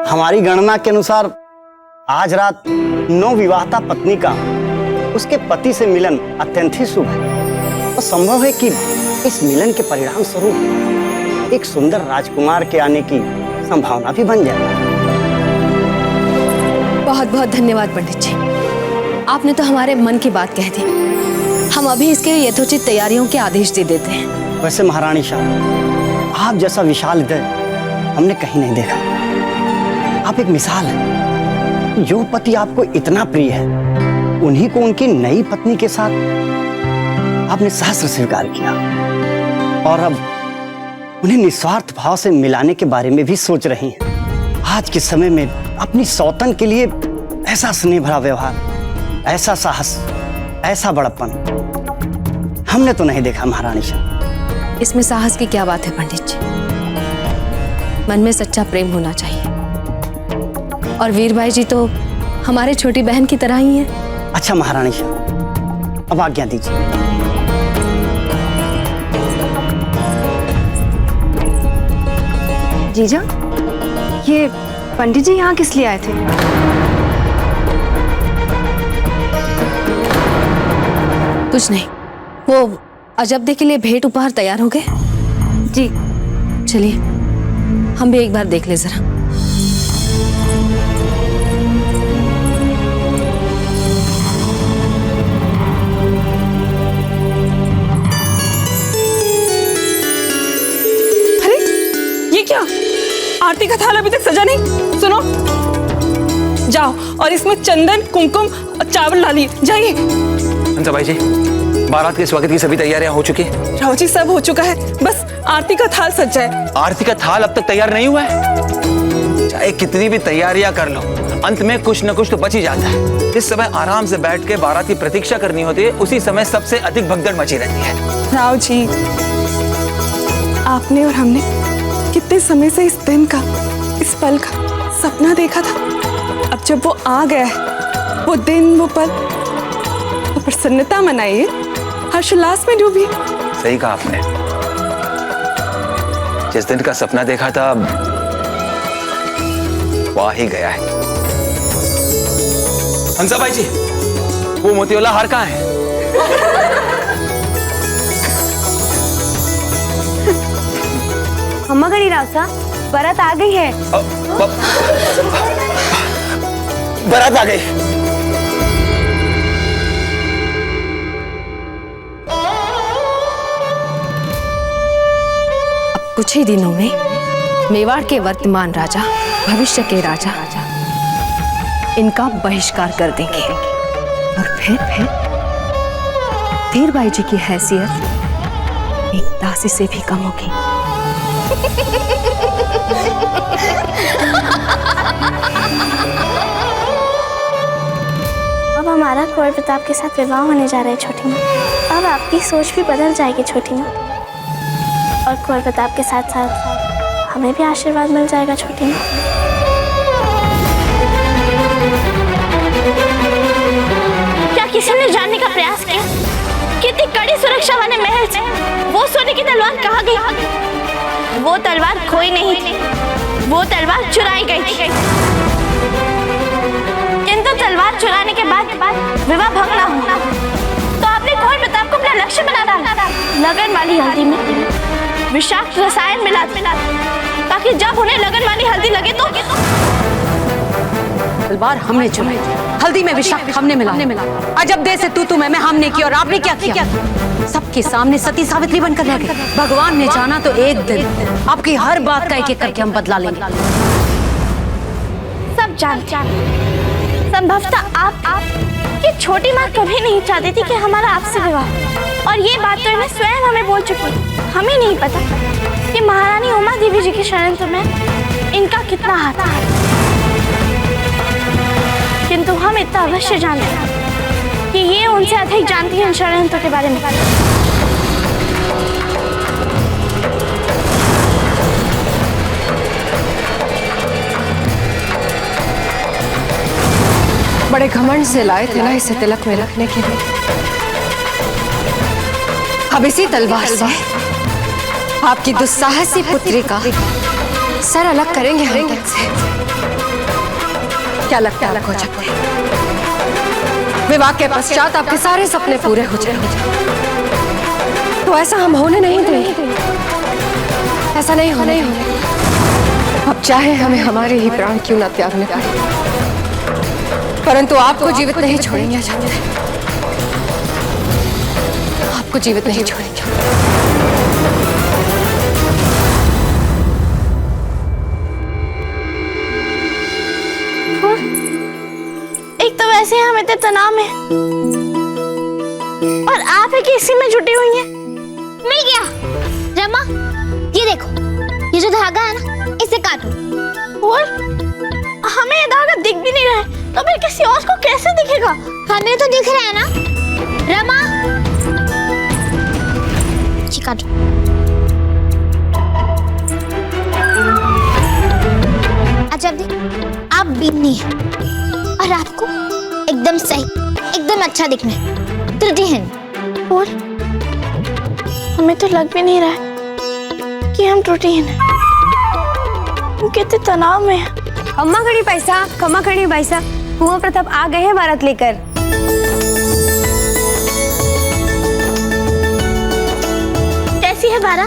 हमारी गणना के अनुसार आज रात नवविवाहिता पत्नी का उसके पति से मिलन अत्यंत ही शुभ है और संभव है कि इस मिलन के परिणाम स्वरूप एक सुंदर राजकुमार के आने की संभावना भी बन जाए। बहुत बहुत धन्यवाद पंडित जी, आपने तो हमारे मन की बात कह दी। हम अभी इसके यथोचित तैयारियों के आदेश दे देते हैं। वैसे महारानी शाह, आप जैसा विशाल हृदय हमने कहीं नहीं देखा। आप एक मिसाल हैं। जो पति आपको इतना प्रिय है, उन्हीं को उनकी नई पत्नी के साथ आपने सहस्त्र स्वीकार किया और अब उन्हें निस्वार्थ भाव से मिलाने के बारे में भी सोच रही हैं। आज के समय में अपनी सौतन के लिए ऐसा स्नेह भरा व्यवहार, ऐसा साहस, ऐसा बड़प्पन हमने तो नहीं देखा महारानी शाह। इसमें साहस की क्या बात है पंडित जी? मन में सच्चा प्रेम होना चाहिए और वीरबाई जी तो हमारे छोटी बहन की तरह ही है। अच्छा महारानी शाह, अब आज्ञा दीजिए। जीजा, ये पंडित जी यहाँ किस लिए आए थे? कुछ नहीं, वो अजब्दे के लिए भेंट उपहार तैयार हो गए। जी चलिए हम भी एक बार देख ले जरा। क्या आरती का थाल अभी तक सजा नहीं? सुनो, जाओ और इसमें चंदन, कुमकुम और चावल डालिए, जाइए। हंसाबाई जी, बारात के स्वागत की सभी तैयारियां हो चुकी हैं। राव जी, सब हो चुका है, बस आरती का थाल सज जाए। आरती का थाल अब तक तैयार नहीं हुआ है? चाहे कितनी भी तैयारियां कर लो, अंत में कुछ न कुछ तो बच ही जाता है। जिस समय आराम से बैठ के बारात की प्रतीक्षा करनी होती है, उसी समय सबसे अधिक भगदड़ मची रहती है। राव जी, आपने और हमने कितने समय से इस दिन का, इस पल का सपना देखा था। अब जब वो आ गया है, वो दिन, वो पल, तो प्रसन्नता मनाइए, हर्षोल्लास में डूबिए। सही कहा आपने। जिस दिन का सपना देखा था वो आ ही गया है। हंसाबाई जी, वो मोतीवाला हार कहाँ है? अम्मा गणी राव साहब, बारात आ गई है। बारात आ गई। अब कुछ ही दिनों में मेवाड़ के वर्तमान राजा, भविष्य के राजा इनका बहिष्कार कर देंगे और फिर वीरबाई जी की हैसियत एक दासी से भी कम होगी। अब हमारा कुंवर प्रताप के साथ विवाह होने जा रहा है छोटी माँ। अब आपकी सोच भी बदल जाएगी छोटी माँ, और कुंवर प्रताप के साथ साथ हमें भी आशीर्वाद मिल जाएगा छोटी माँ। क्या किसी ने जानने का प्रयास किया कितनी कड़ी सुरक्षा वाले महल से वो सोने की तलवार कहाँ गई? वो तलवार खोई नहीं थी, वो तलवार चुराई गई थी। किंतु तलवार चुराने के बाद विवाह भंग ना हो तो आपने कुंवर प्रताप को अपना लक्ष्य बना डाला। लगन वाली हल्दी में विषाक्त रसायन मिला ताकि जब उन्हें लगन वाली हल्दी लगे तो तलवार हमने चुराई, हल्दी में विषाक्त हमने मिला। अजब दे से तू मैं हमने की और आपने क्या किया? सबके सामने सती सावित्री बनकर रह गए। भगवान ने जाना तो एक दिन आपकी हर बात का एक-एक करके हम बदला लेंगे। सब जानते संभवतः आप ये छोटी माँ कभी नहीं चाहती थी कि हमारा आपसे विवाह, और ये बात तो इन्हें स्वयं हमें बोल चुकी। हमें नहीं पता कि महारानी उमा देवी जी के षड्यंत्र में इनका कितना हाथ है, किंतु हम इतना अवश्य जानते हैं कि ये उनसे अधिक जानती है इन षड्यंत्रों के बारे में। बड़े घमंड से लाए थे ना इसे तिलक में रखने के लिए। अब इसी तलवार से आपकी दुस्साहसी पुत्री का सर अलग करेंगे हम तुमसे। क्या लगता है अलग हो जाते हैं? विवाह के पश्चात आपके सारे सपने पूरे हो जाएंगे। तो ऐसा हम होने नहीं देंगे, ऐसा नहीं होने। अब चाहे हमें हमारे ही प्राण क्यों ना त्यागने पड़े, परंतु आपको जीवित नहीं छोड़ेंगे। आपको जीवित नहीं छोड़ेंगे। एक तो वैसे हम इतने तनाव में और आप है कि इसी में जुटी हुई हैं। मिल गया। रमा, ये देखो, ये जो धागा है ना, इसे काटो। और हमें ये धागा दिख भी नहीं रहा है, तो फिर किसी और को कैसे दिखेगा? हमें तो दिख रहा है ना। रमा, ये काटो। अच्छा दी, आप बीनी है और आपको एकदम सही, एकदम अच्छा दिखना है, त्रुटिहीन। और हमें तो लग भी नहीं रहा है कि हम त्रुटिहीन हैं। हम कितने तनाव में हैं। खम्मा खड़ी पैसा, कुंवर प्रताप आ गए हैं भारत लेकर। कैसी है बारा?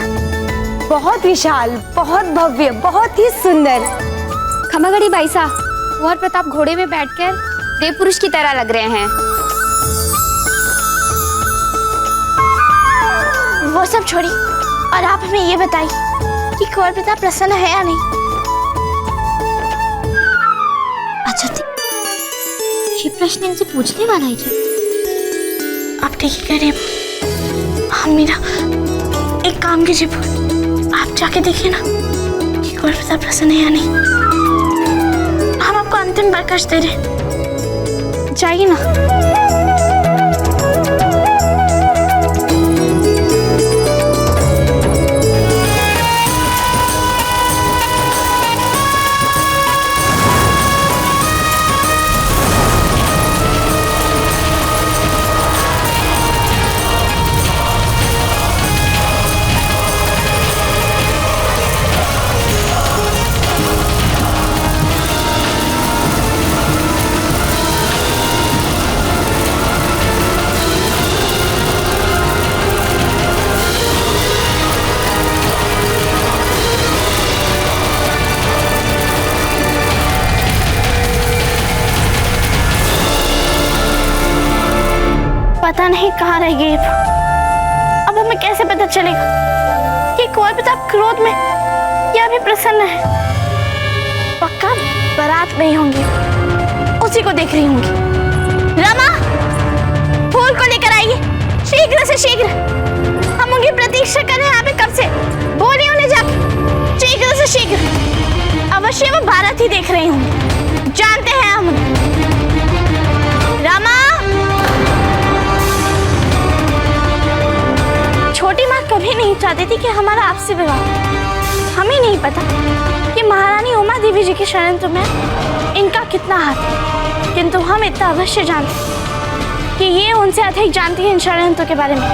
बहुत विशाल, बहुत भव्य, बहुत ही सुंदर। खम्मा खड़ी पैसा, कुंवर प्रताप घोड़े में बैठकर देव पुरुष की तरह लग रहे हैं। वो सब छोड़ी और आप हमें ये बताइए कि कुंवर प्रताप प्रसन्न है या नहीं? अच्छा, ये प्रश्न इनसे पूछने वाला है क्या? आप ठीक ही कह रही हैं। हम मेरा एक काम कीजिए, आप जाके देखिए ना कि कुंवर प्रताप प्रसन्न है या नहीं। हम आपको अंतिम बार कष्ट दे रहे हैं, जाइए ना। पता नहीं कहाँ रह गई। अब हमें कैसे पता चलेगा कि कुंवर प्रताप क्रोध में या भी प्रसन्न है? पक्का बारात नहीं होंगी, उसी को देख रही होंगी। रमा, फूल को लेकर आइए, शीघ्र से शीघ्र। हम उनकी प्रतीक्षा कर रहे हैं यहाँ पे कब से। बोलिए उन्हें जाके शीघ्र से शीघ्र। अवश्य वो भारत ही देख रही होंगी, जानते हैं हम। रमा, छोटी माँ कभी नहीं चाहती थी कि हमारा आपसे विवाह। हमें नहीं पता कि महारानी उमा देवी जी के षड्यंत्र में इनका कितना हाथ है, किंतु हम इतना अवश्य जानते कि ये उनसे अधिक जानती है इन षड्यंत्रों के बारे में।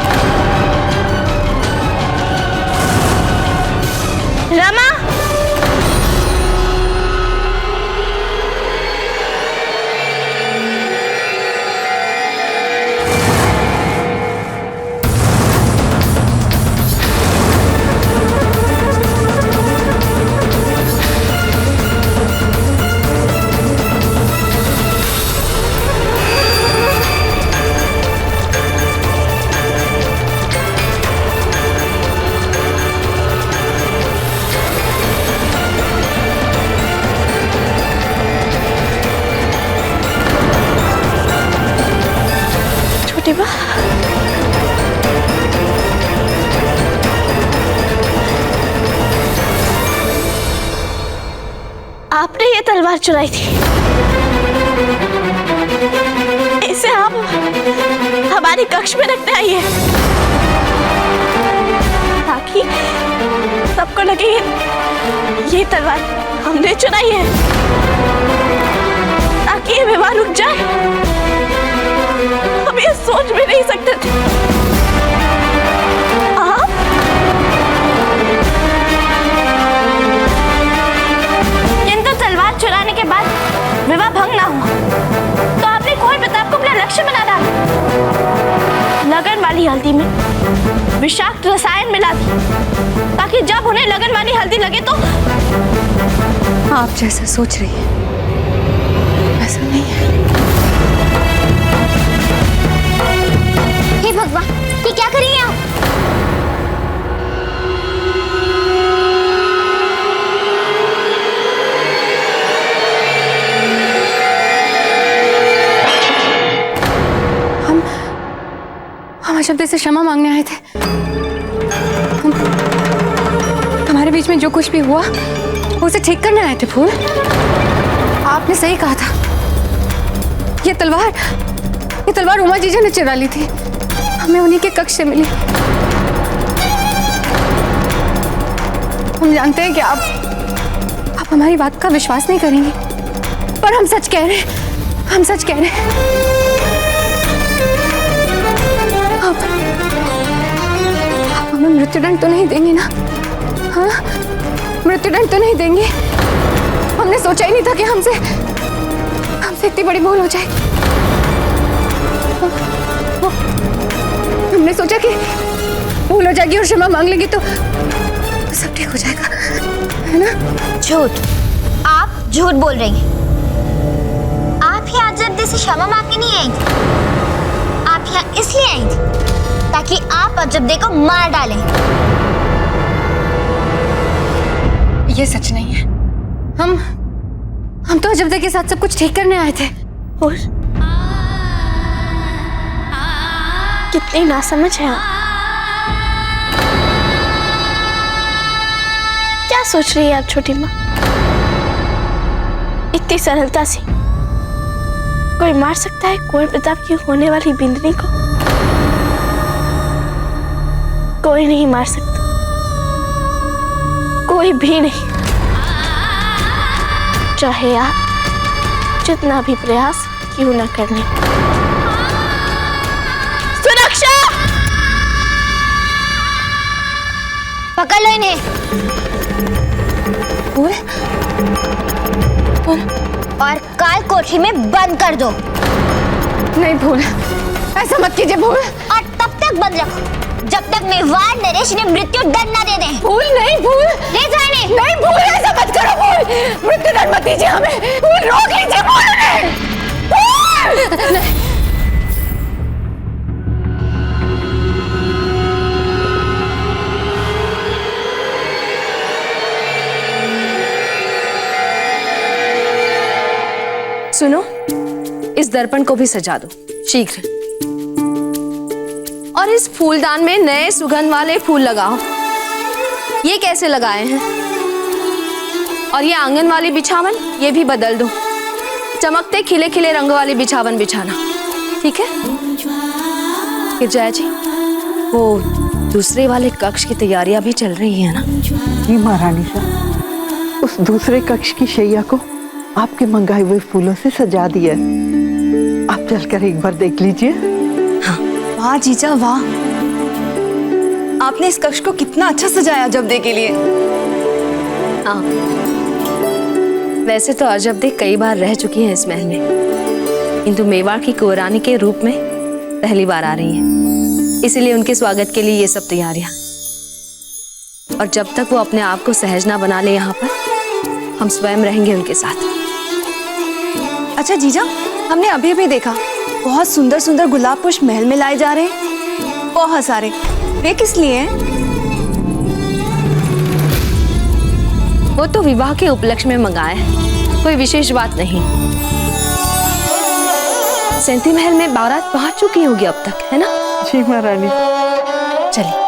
रमा, आपने ये तलवार चुराई थी, इसे आप हमारे कक्ष में रखने आई है ताकि सबको लगे ये तलवार हमने चुराई है, ताकि ये विवाह रुक जाए। हम ये सोच भी नहीं सकते थे। आप लक्ष्य बना डाला। लगन वाली हल्दी में विषाक्त रसायन मिला दी ताकि जब उन्हें लगन वाली हल्दी लगे तो आप जैसा सोच रही हैं ऐसा नहीं है। हे भगवान, ये क्या कर रही हैं आप? हम अजब से क्षमा मांगने आए थे। हमारे बीच में जो कुछ भी हुआ उसे ठीक करने आए थे फूल। आपने सही कहा था। ये तलवार उमा जीजा ने चुरा ली थी। हमें उन्हीं के कक्ष से मिली। हम जानते हैं कि आप हमारी बात का विश्वास नहीं करेंगे, पर हम सच कह रहे हैं। हम सच कह रहे हैं। आप हमें मृत्युदंड तो नहीं देंगे ना? हाँ, मृत्युदंड तो नहीं देंगे। हमने सोचा ही नहीं था कि हमसे इतनी बड़ी भूल हो जाएगी। हमने सोचा कि भूल हो जाएगी और क्षमा मांग लेंगे तो सब ठीक हो जाएगा, है ना? झूठ, आप झूठ बोल रही हैं। आप यहाँ अजब से क्षमा मांगने नहीं आई थी। आप यहाँ इसलिए आई थी ताकि आप अजब को मार डालें। ये सच नहीं है। हम तो अजब के साथ सब कुछ ठीक करने आए थे। और कितनी नासमझ है आप। क्या सोच रही है आप छोटी माँ? इतनी सरलता से कोई मार सकता है कुंवर प्रताप की होने वाली बिंदनी को? कोई नहीं मार सकता, कोई भी नहीं, चाहे आप जितना भी प्रयास क्यों न करने। सुरक्षा! पकड़ लो इन्हें। और काल कोठरी में बंद कर दो। नहीं भूल, ऐसा मत कीजिए भूल। और तब तक बंद रखो जब तक मेवाड़ नरेश ने मृत्यु दंड न दे दें। भूल नहीं, भूल ले जाए नहीं भूल, ऐसा मत करो भूल। मृत्यु दंड मत दीजिए हमें। भूल रोक लीजिए भूल उन्हें। भूल नहीं। सुनो, इस दर्पण को भी सजा दो शीघ्र, और इस फूलदान में नए सुगंध वाले फूल लगाओ। ये कैसे लगाए हैं? और ये आंगन वाली बिछावन ये भी बदल दो। चमकते खिले खिले रंग वाली बिछावन बिछाना, ठीक है? गिरजाया जी, वो दूसरे वाले कक्ष की तैयारियां भी चल रही है ना? जी महारानी साहब, उस दूसरे कक्ष की शैया को आपके मंगाए हुए फूलों से सजा दिया है। आप चलकर एक बार देख लीजिए। हाँ। वाह जीजा वाह, आपने इस कक्ष को कितना अच्छा सजाया अजबदे के लिए। हाँ, वैसे तो अजबदे कई बार रह चुकी हैं इस महल में, किंतु मेवाड़ की कुंवरानी के रूप में पहली बार आ रही हैं, इसीलिए उनके स्वागत के लिए ये सब तैयारियां। और जब तक वो अपने आप को सहज ना बना ले यहाँ पर, हम स्वयं रहेंगे उनके साथ। अच्छा जीजा, हमने अभी भी देखा बहुत सुंदर सुंदर गुलाब पुष्प महल में लाए जा रहे हैं, बहुत सारे। वे किस लिए हैं? वो तो विवाह के उपलक्ष्य में मंगाए हैं, कोई विशेष बात नहीं। सैंती महल में बारात पहुंच चुकी होगी अब तक, है ना? जी महारानी। चलिए।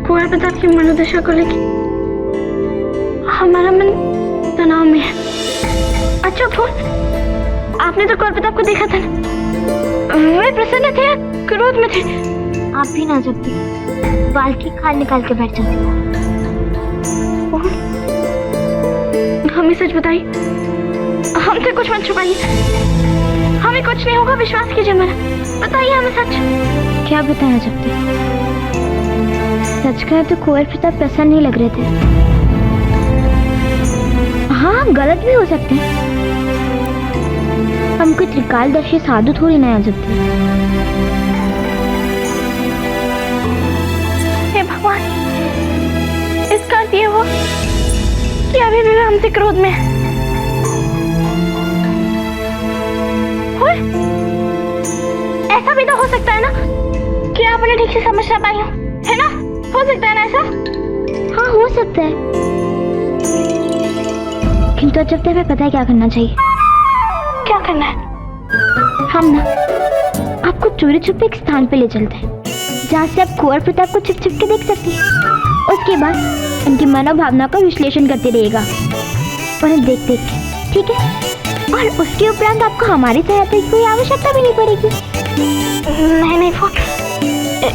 कुंवर प्रताप की मनोदशा को लेकर हमारा मन तनाव में है। अच्छा फूल, आपने तो कुंवर प्रताप को देखा था ना? वे प्रसन्न थे या क्रोध में थे? आप भी ना जब भी बाल की खाल निकाल के बैठ जाते हो। हमें सच बताइए, हमसे कुछ मत छुपाइए। हमें कुछ नहीं होगा, विश्वास कीजिए मेरा। बताइए हमें सच। क्या बताया जब तक? सच कहें तो कुंवर प्रताप प्रसन्न नहीं लग रहे थे। हाँ, गलत भी हो सकते हैं। हम कोई त्रिकालदर्शी साधु थोड़ी ना अजब थे। हे भगवान, इसका अर्थ ये हो कि अभी भी हमसे क्रोध में है। ऐसा भी तो हो सकता है ना कि आप उन्हें ठीक से समझ ना पाई हो, है ना? हो सकता है ना ऐसा? हाँ, हो सकता है। किंतु अजब हमें पता है क्या करना चाहिए। क्या करना है? हम ना आपको चोरी छुपे एक स्थान पे ले चलते हैं जहाँ से आप कुंवर प्रताप को छिप छिप के देख सकते हैं। उसके बाद उनकी मनोभावना का विश्लेषण करते रहिएगा, उन्हें देख देख के, ठीक है? और उसके उपरांत आपको हमारी सहायता की कोई आवश्यकता भी नहीं पड़ेगी। नहीं फूल,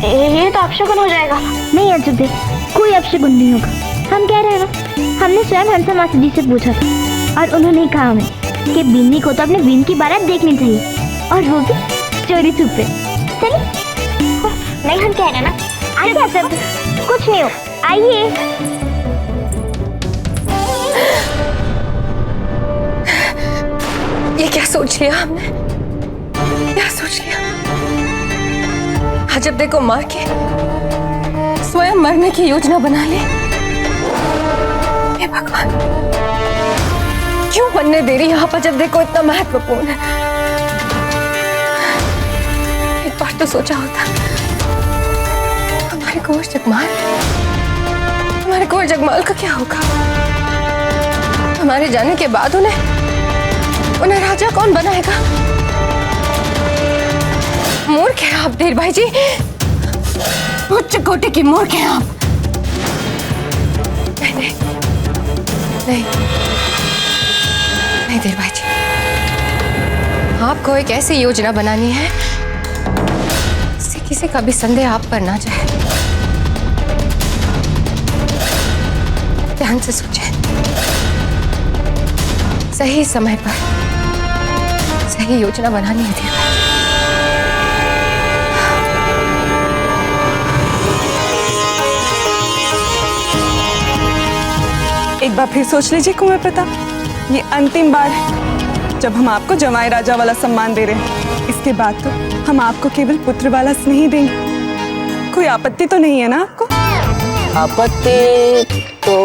ये तो अपशगुन हो जाएगा। नहीं अजब, कोई अपशगुन नहीं होगा। हम कह रहे हैं ना, हमने स्वयं हंसा मासी जी से पूछा और उन्होंने कहा हमें कि बिन्नी को तो अपने बीन की बारात देखनी चाहिए, और वो भी चोरी छुपे। चलिए। नहीं, हम कह रहे हैं ना, आइए अजब, कुछ नहीं हो, आइए। ये क्या सोच लिया हमने? क्या सोच लिया? अजब देखो मार के स्वयं मरने की योजना बना ली। हे भगवान, क्यों बनने दे रही यहाँ पर जब देखो इतना महत्वपूर्ण है? एक बार तो सोचा होता हमारे कुंवर जगमाल का क्या होगा? हमारे जाने के बाद उन्हें राजा कौन बनाएगा? मूर्ख हैं आप धीर भाई जी, उच्च कोटि की मूर्ख हैं आप। नहीं धीर भाई जी, आपको एक ऐसी योजना बनानी है जिससे किसी का भी संदेह आप पर ना जाए। ध्यान से सोचें, सही समय पर सही योजना बनानी है धीर भाई। एक बार फिर सोच लीजिए कुंवर प्रताप, ये अंतिम बार है जब हम आपको जमाई राजा वाला सम्मान दे रहे हैं। इसके बाद तो हम आपको केवल पुत्र वाला स्नेह देंगे। कोई आपत्ति तो नहीं है ना आपको? आपत्ति तो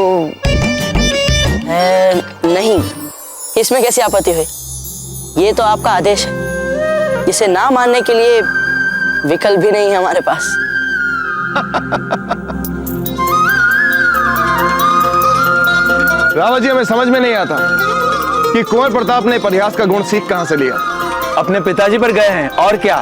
है नहीं, इसमें कैसी आपत्ति हुई? ये तो आपका आदेश है, जिसे ना मानने के लिए विकल्प भी नहीं है हमारे पास। रावत जी, हमें समझ में नहीं आता कि कुंवर प्रताप ने परिहास का गुण सीख कहां से लिया। अपने पिताजी पर गए हैं और क्या।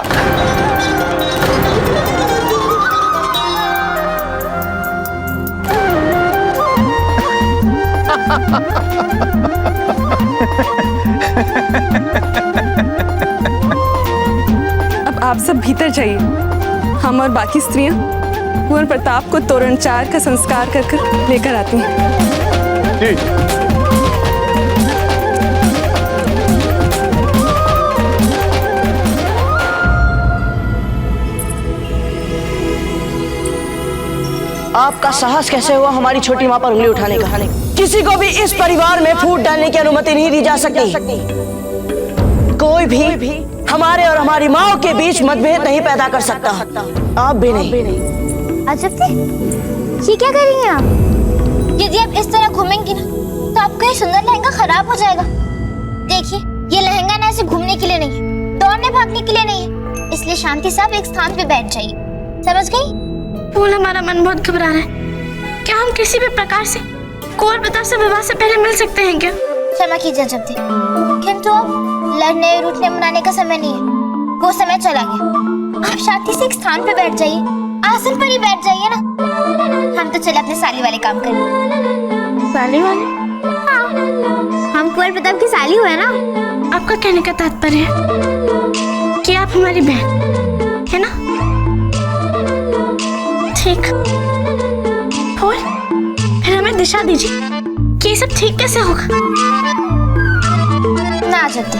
अब आप सब भीतर जाइए, हम और बाकी स्त्रियां कुंवर प्रताप को तोरणचार का संस्कार कर लेकर आती हैं। जी। आपका साहस कैसे हुआ हमारी छोटी मां पर उंगली उठाने का? किसी को भी इस परिवार में फूट डालने की अनुमति नहीं दी जा सकती। कोई भी हमारे और हमारी माओ के बीच मतभेद नहीं पैदा कर सकता, आप भी नहीं। अजब थे, ये क्या कर रही हैं आप? यदि आप इस तरह घूमेंगी ना तो आपका ये सुंदर लहंगा खराब हो जाएगा। देखिए, ये लहंगा ना ऐसे घूमने के लिए नहीं है, दौड़ने भागने के लिए नहीं है, इसलिए शांति से आप एक स्थान पे बैठ जाइए, समझ गई? फूल, हमारा मन बहुत घबरा रहा है। क्या हम किसी भी प्रकार से कुंवर प्रताप से विवाह से पहले मिल सकते हैं क्या? क्षमा कीजिए जब थे, किंतु अब लड़ने रूठने मनाने का समय नहीं है, वो समय चला गया। आप शांति से एक स्थान पे बैठ जाइए, आसन पर ही बैठ जाइए ना। हम तो चले अपने साली वाले काम करें। साली वाले? हाँ, हम कुंवर प्रताप की साली हुए ना। आपका कहने का तात्पर्य है कि आप हमारी बहन है ना? ठीक। फूल, फिर हमें दिशा दीजिए कि ये सब ठीक कैसे होगा। ना जल्दी,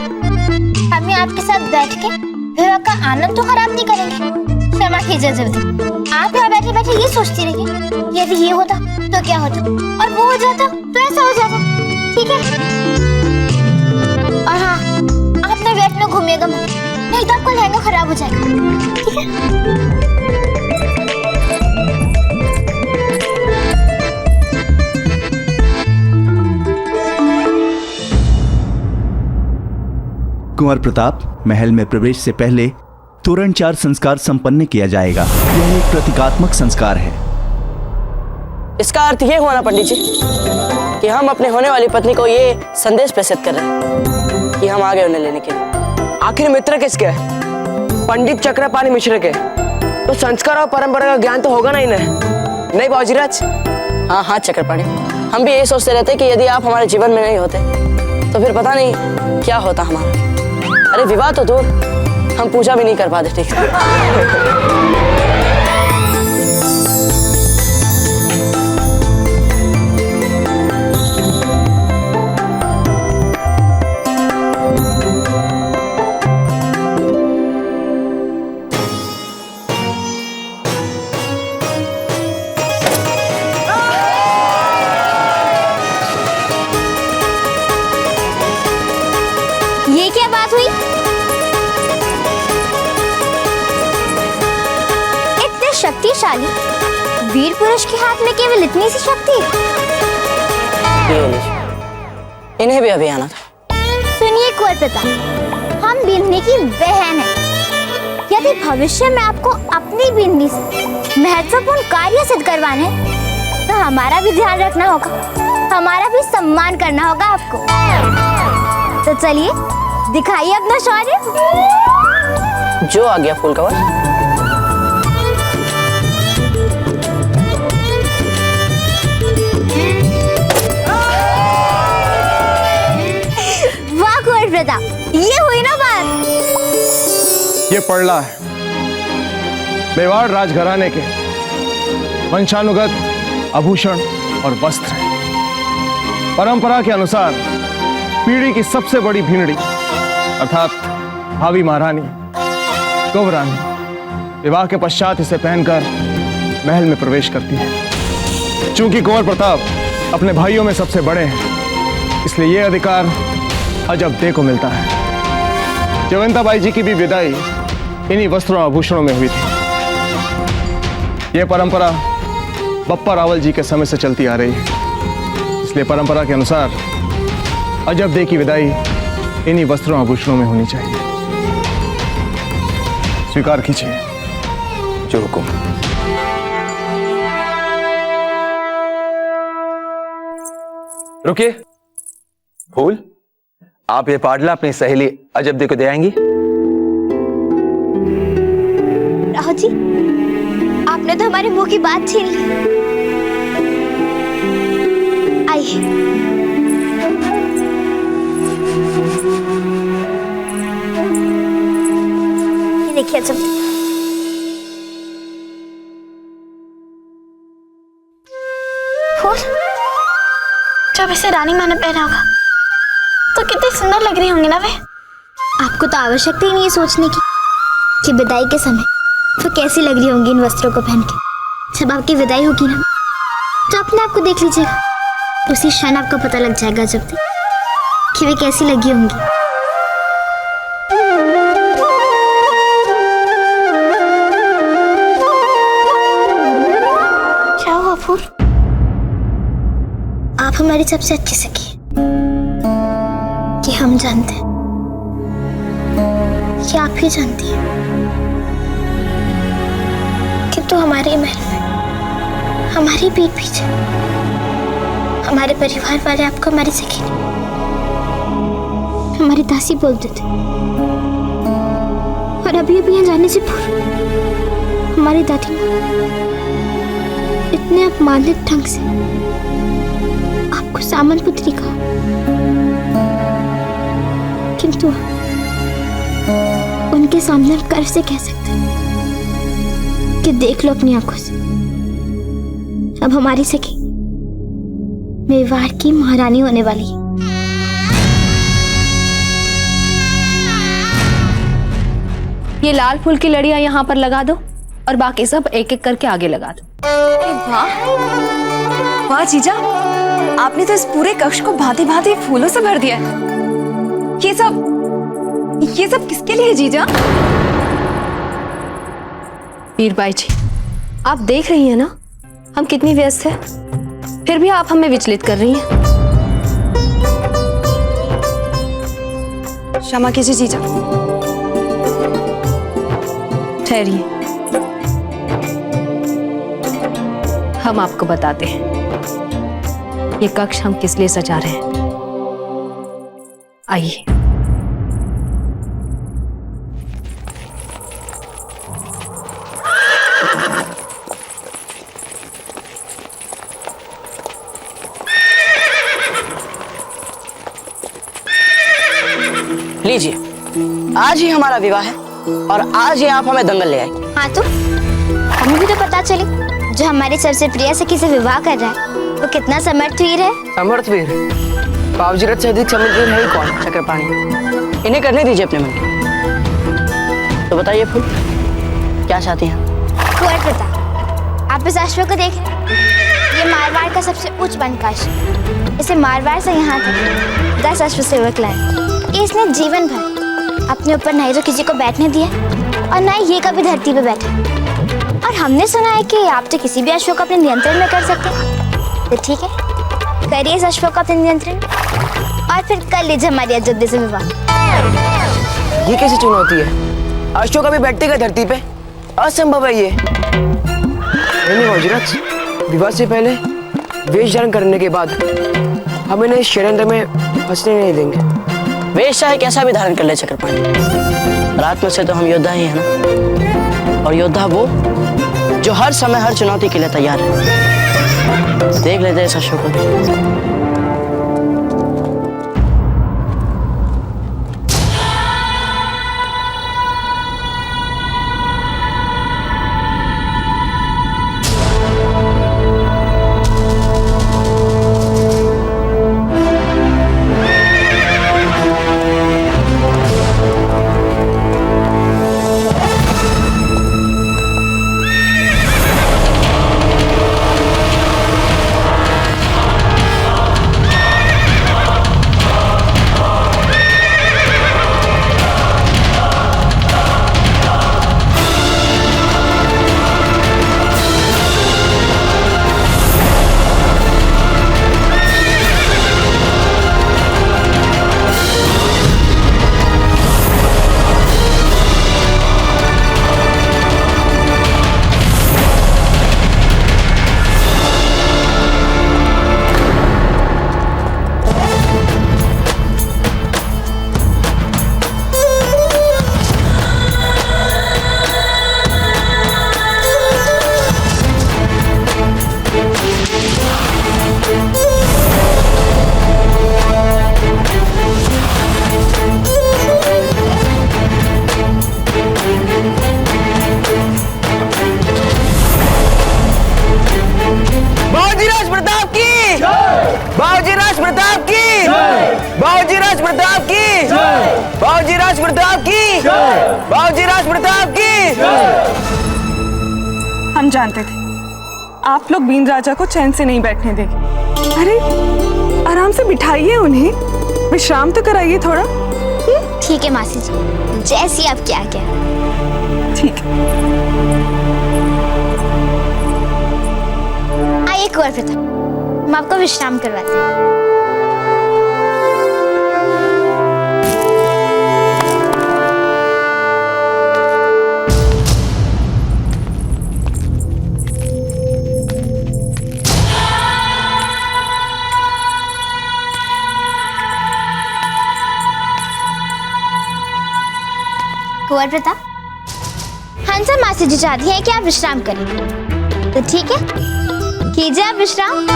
हम आपके साथ बैठ के विवाह का आनंद तो खराब नहीं करेंगे, क्षमा कीजिए जल्दी। आप यहाँ बैठे बैठे ये सोचती रहिए, यदि ये होता तो क्या होता, और वो हो जाता तो ऐसा हो जाता। ठीक है? और हाँ, आप अपने वेट में घूमिएगा मत, नहीं तो आपका लहंगा खराब हो जाएगा। ठीक है? कुंवर प्रताप, महल में प्रवेश से पहले तोरण चार संस्कार संपन्न किया जाएगा। यह एक प्रतीकात्मक संस्कार है। इसका अर्थ ये हुआ ना पंडित जी कि हम अपने होने वाली पत्नी को ये संदेश प्रेषित कर रहे हैं कि हम आ गए उन्हें लेने के लिए। आखिर मित्र किसके? पंडित चक्रपाणी मिश्र के। तो संस्कार और परंपरा का ज्ञान तो होगा ना इन्हें, नहीं बाजीराज? हाँ हाँ चक्रपाणी, हम भी यही सोचते रहते कि यदि आप हमारे जीवन में नहीं होते तो फिर पता नहीं क्या होता हमारा। अरे विवाह तो दूर, हम पूजा भी नहीं कर पाते। ठीक है? ये क्या बात हुई? इतने शक्तिशाली वीर पुरुष के हाथ में केवल इतनी सी शक्ति? इन्हें भी अभी आना था। सुनिए कुंवर प्रताप, हम बिन्नी की बहन हैं। यदि भविष्य में आपको अपनी बिन्नी से महत्वपूर्ण कार्य सिद्ध करवाने हैं, तो हमारा भी ध्यान रखना होगा, हमारा भी सम्मान करना होगा आपको। तो चलिए दिखाइए अपना शौर्य। जो आ गया फूल कवर। वाह कुंवर प्रताप, ये हुई ना बात। ये पड़ला है मेवाड़ राजघराने के वंशानुगत आभूषण और वस्त्र है। परंपरा के अनुसार पीढ़ी की सबसे बड़ी भींडी अर्थात भावी महारानी कुंवरानी विवाह के पश्चात इसे पहनकर महल में प्रवेश करती है। चूंकि कुंवर प्रताप अपने भाइयों में सबसे बड़े हैं, इसलिए यह अधिकार अजब को मिलता है। जयवंताबाई जी की भी विदाई इन्हीं वस्त्रों आभूषणों में हुई थी। यह परंपरा बप्पा रावल जी के समय से चलती आ रही है, इसलिए परंपरा के अनुसार अजब की विदाई इन्हीं वस्त्रों आभूषणों में होनी चाहिए। स्वीकार कीजिए। जो हुकुम। रुकिए। फूल, आप ये पाडला अपनी सहेली अजब को दे आएंगी? राहुल जी, आपने तो हमारे मुंह की बात छीन ली। आइए। देखिए जब जब इसे रानी माँ ने पहना होगा तो कितनी सुंदर लग रही होंगी ना वे। आपको तो आवश्यकता ही नहीं है सोचने की कि विदाई के समय वो कैसी लग रही होंगी इन वस्त्रों को पहन के। जब आपकी विदाई होगी ना, तो अपने आप को देख लीजिएगा, उसी क्षण आपको पता लग जाएगा जब तक कि वे कैसी लगी होंगी। आप हमारी सबसे अच्छी सखी कि हम जानते हैं कि आप ही जानती हैं, किंतु हमारे महल में हमारी पीठ पीछे हमारे परिवार वाले आपको हमारी सखी नहीं, हमारी दासी बोलते थे। और अभी अभी यहाँ जाने से पूर्व हमारी दादी इतने अपमानित ढंग से आपको सामन पुत्री कहा, किंतु उनके सामने हम कैसे कह सकते कि देख लो अपनी आंखों से, अब हमारी सखी मेवाड़ की महारानी होने वाली है। ये लाल फूल की लड़ियां यहाँ पर लगा दो और बाकी सब एक एक करके आगे लगा दो। वाह वाह जीजा, आपने तो इस पूरे कक्ष को भांति भांति फूलों से भर दिया है। ये सब किसके लिए है जीजा? मीरबाई जी, आप देख रही हैं ना हम कितनी व्यस्त हैं, फिर भी आप हमें विचलित कर रही हैं। क्षमा कीजिए जीजा। ठहरिए, हम आपको बताते हैं ये कक्ष हम किस लिए सजा रहे हैं। आइए। लीजिए, आज ही हमारा विवाह है और आज ही आप हमें दंगल ले आए। हाँ तो हमें भी तो पता चले जो हमारे सबसे प्रिय सखी से विवाह कर रहा है वो कितना समर्थवीर है। समर्थवीर? बाबूजीरथ से अधिक समर्थवीर है ही कौन? चक्रपाणी। इन्हें करने दीजिए अपने मन की। तो बताइए फूल, क्या चाहती हैं? कुंवर प्रताप, आप इस अश्व को देखें। ये मारवाड़ का सबसे उच्च बनकाश। इसे मारवाड़ से यहाँ तक 10 अश्व सेवक लाए। इसने जीवन भर अपने ऊपर नहीं तो किसी को बैठने दिया और ना ही ये कभी धरती पे बैठा। और हमने सुना है कि आप तो किसी भी अश्व को अपने नियंत्रण में कर सकते हैं। तो ठीक है, करिए इस अश्व को अपने नियंत्रण और फिर कर लीजिए हमारी अयोध्या से विवाह। ये कैसी चुनौती है? अश्व कभी बैठेगा धरती पे? असंभव है ये। नहीं बाबूजीरथ, विवाह से पहले वेश धारण करने के बाद हम इन्हें इस षड्यंत्र में फंसने नहीं देंगे। वेश चाहे कैसा भी धारण कर ले चक्रपाणी, रात में से तो हम योद्धा ही हैं ना। और योद्धा वो जो हर समय हर चुनौती के लिए तैयार है। देख लेते हैं इस अश्व को। बाबूजीराज प्रताप की, बाबूजीराज प्रताप की, बाबूजीराज प्रताप की। हम जानते थे आप लोग बीन राजा को चैन से नहीं बैठने देंगे। अरे आराम से बिठाइए उन्हें, विश्राम तो कराइए थोड़ा। ठीक है मासी जी, जैसी आपकी आज्ञा। ठीक है, आइए कुंवर प्रताप, हम आपको विश्राम करवाते हैं। कुंवर प्रताप, हंसा मासी जी चाहती है कि आप विश्राम करें, तो ठीक है, कीजिए आप विश्राम।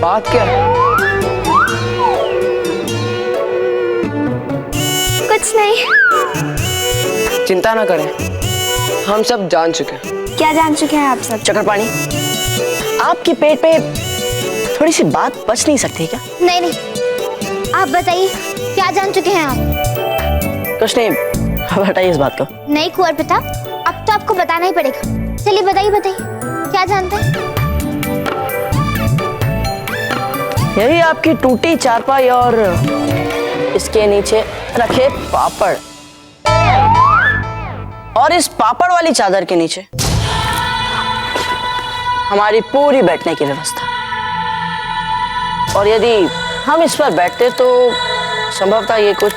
बात क्या है? कुछ नहीं। चिंता ना करें, हम सब जान चुके हैं। क्या जान चुके हैं आप सब? चक्रपाणी, आपके पेट पे थोड़ी सी बात बच नहीं सकती क्या? नहीं नहीं, आप बताइए क्या जान चुके हैं आप? कुछ नहीं, हटाइए इस बात को। नहीं कुंवर प्रताप, अब तो आपको बताना ही पड़ेगा। चलिए बताइए बताइए, क्या जानते हैं? यही आपकी टूटी चारपाई और इसके नीचे रखे पापड़, और इस पापड़ वाली चादर के नीचे हमारी पूरी बैठने की व्यवस्था। और यदि हम इस पर बैठते तो संभवतः ये कुछ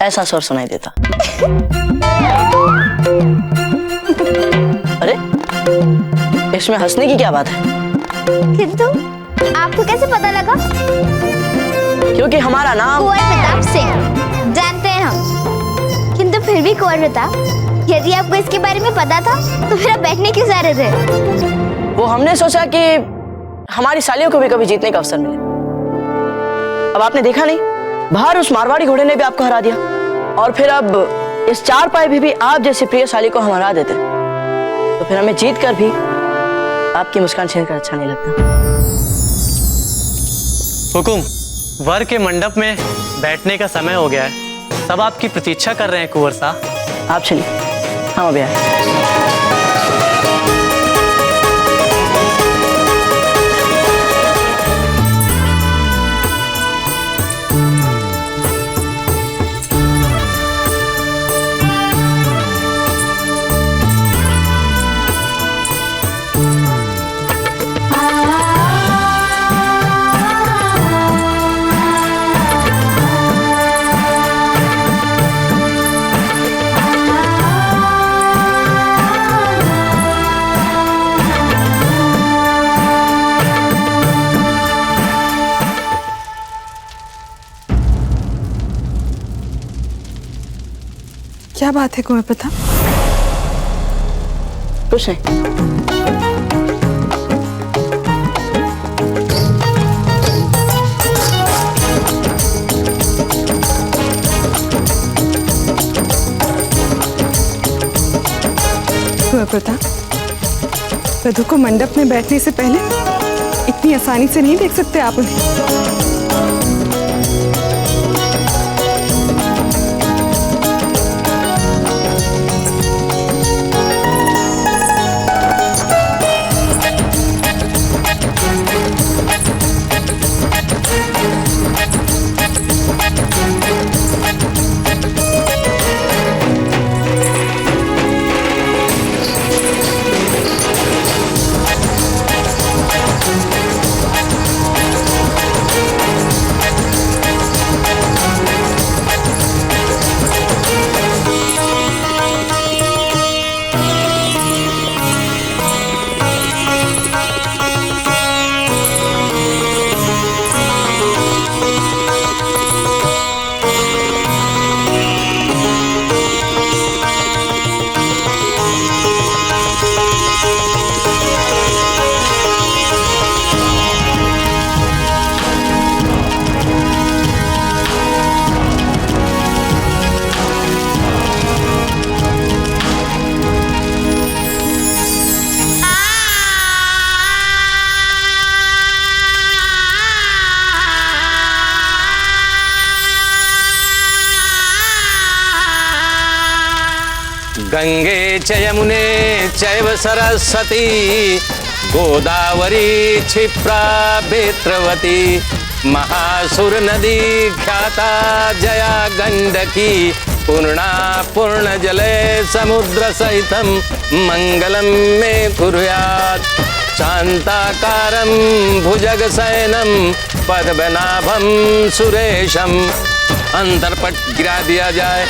ऐसा स्वर सुनाई देता। अरे, इसमें हंसने की क्या बात है? किंतु आपको कैसे पता लगा? क्योंकि हमारा नाम कुंवर प्रताप सिंह, जानते हैं हम। किंतु फिर भी कुंवर प्रताप, यदि आपको इसके बारे में पता था तो फिर आप बैठने क्यों जा रहे थे? वो हमने सोचा कि हमारी सालियों को भी कभी जीतने का अवसर मिले। अब आपने देखा नहीं, बाहर उस मारवाड़ी घोड़े ने भी आपको हरा दिया, और फिर अब इस चारपाई भी आप जैसी प्रिय साली को हम हरा देते, तो फिर हमें जीत कर भी आपकी मुस्कान छीन कर अच्छा नहीं लगता। हुकुम, वर के मंडप में बैठने का समय हो गया है। सब आपकी प्रतीक्षा कर रहे हैं कुंवर साहब। आप चलिए, हम अभी आए। क्या बात है कुंवर प्रताप? कुछ नहीं। कुंवर प्रताप, वधू को मंडप में बैठने से पहले इतनी आसानी से नहीं देख सकते आप उन्हें। गंगे च यमुने चैव सरस्वती गोदावरी क्षिप्रा बेत्रवती महासुर नदी ख्याता जया गंडकी पूर्णा पूर्ण जले समुद्र सहितम मंगलम में कुर्यात् शांताकारं भुजग शयनम पद्मनाभम सुरेशम। अंतरपट गिरा दिया जाए।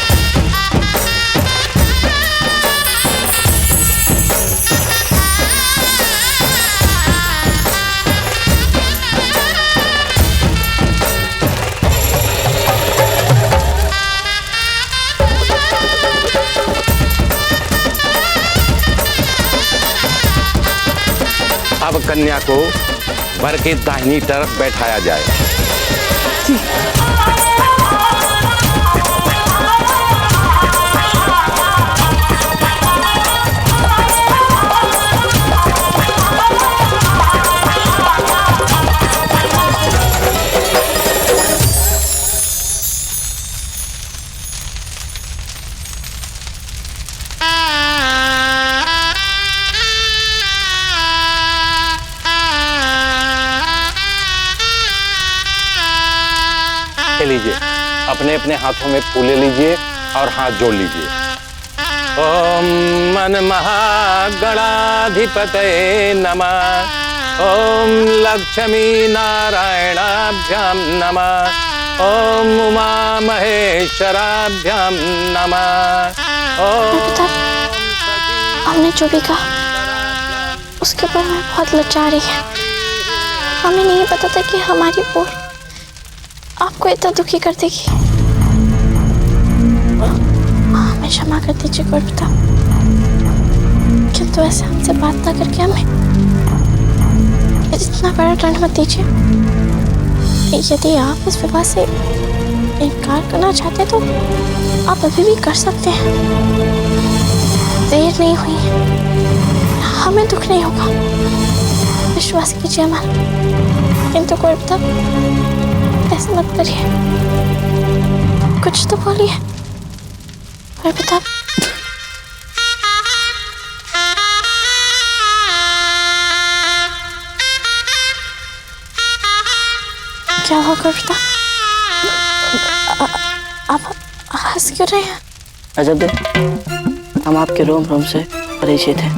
अब कन्या को वर के दाहिनी तरफ बैठाया जाए। जी। लीजिए, अपने अपने हाथों में फूले लीजिए और हाथ जोड़ लीजिए। ओम मन महागणाधिपतये नमः। ओम लक्ष्मी नारायणाभ्याम नमः। ओम उमा महेश्वराभ्याम नमः। ओम हमने जो भी कहा उसके ऊपर मैं बहुत लज्जा रही है। हमें नहीं पता था कि हमारी बोल आपको इतना दुखी कर देगी। हमें क्षमा कर दीजिए गुरुपिता, किंतु ऐसे हमसे बात ना करके हमें इतना बड़ा दंड मत दीजिए। यदि आप इस विवाह से इनकार करना चाहते तो आप अभी भी कर सकते हैं। देर नहीं हुई है, हमें दुख नहीं होगा, विश्वास कीजिए हमारा। किंतु गुरुपिता ऐसे मत करिए, कुछ तो बोलिए गुरुपिता। क्या हुआ गुरुपिता? आप हंस क्यों रहे हैं? अजब, हम आपके रोम रोम से परिचित हैं।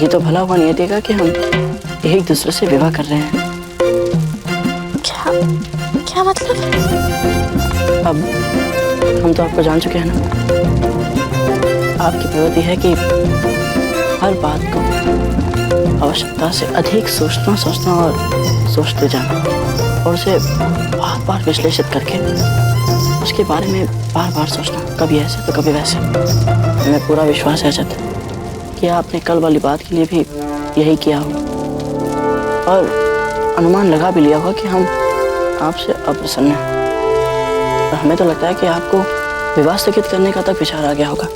ये तो भला हुआ नहीं देगा कि हम एक दूसरे से विवाह कर रहे हैं। क्या मतलब? अब हम तो आपको जान चुके हैं ना। आपकी प्रवृत्ति है कि हर बात को आवश्यकता से अधिक सोचना और सोचते जाना और उसे बार बार विश्लेषित करके उसके बारे में बार बार सोचना, कभी ऐसे तो कभी वैसे। हमें पूरा विश्वास है अजत कि आपने कल वाली बात के लिए भी यही किया होगा और अनुमान लगा भी लिया होगा कि हम आपसे अप्रसन्न हैं। और हमें तो लगता है कि आपको विवाह स्थगित करने का तक विचार आ गया होगा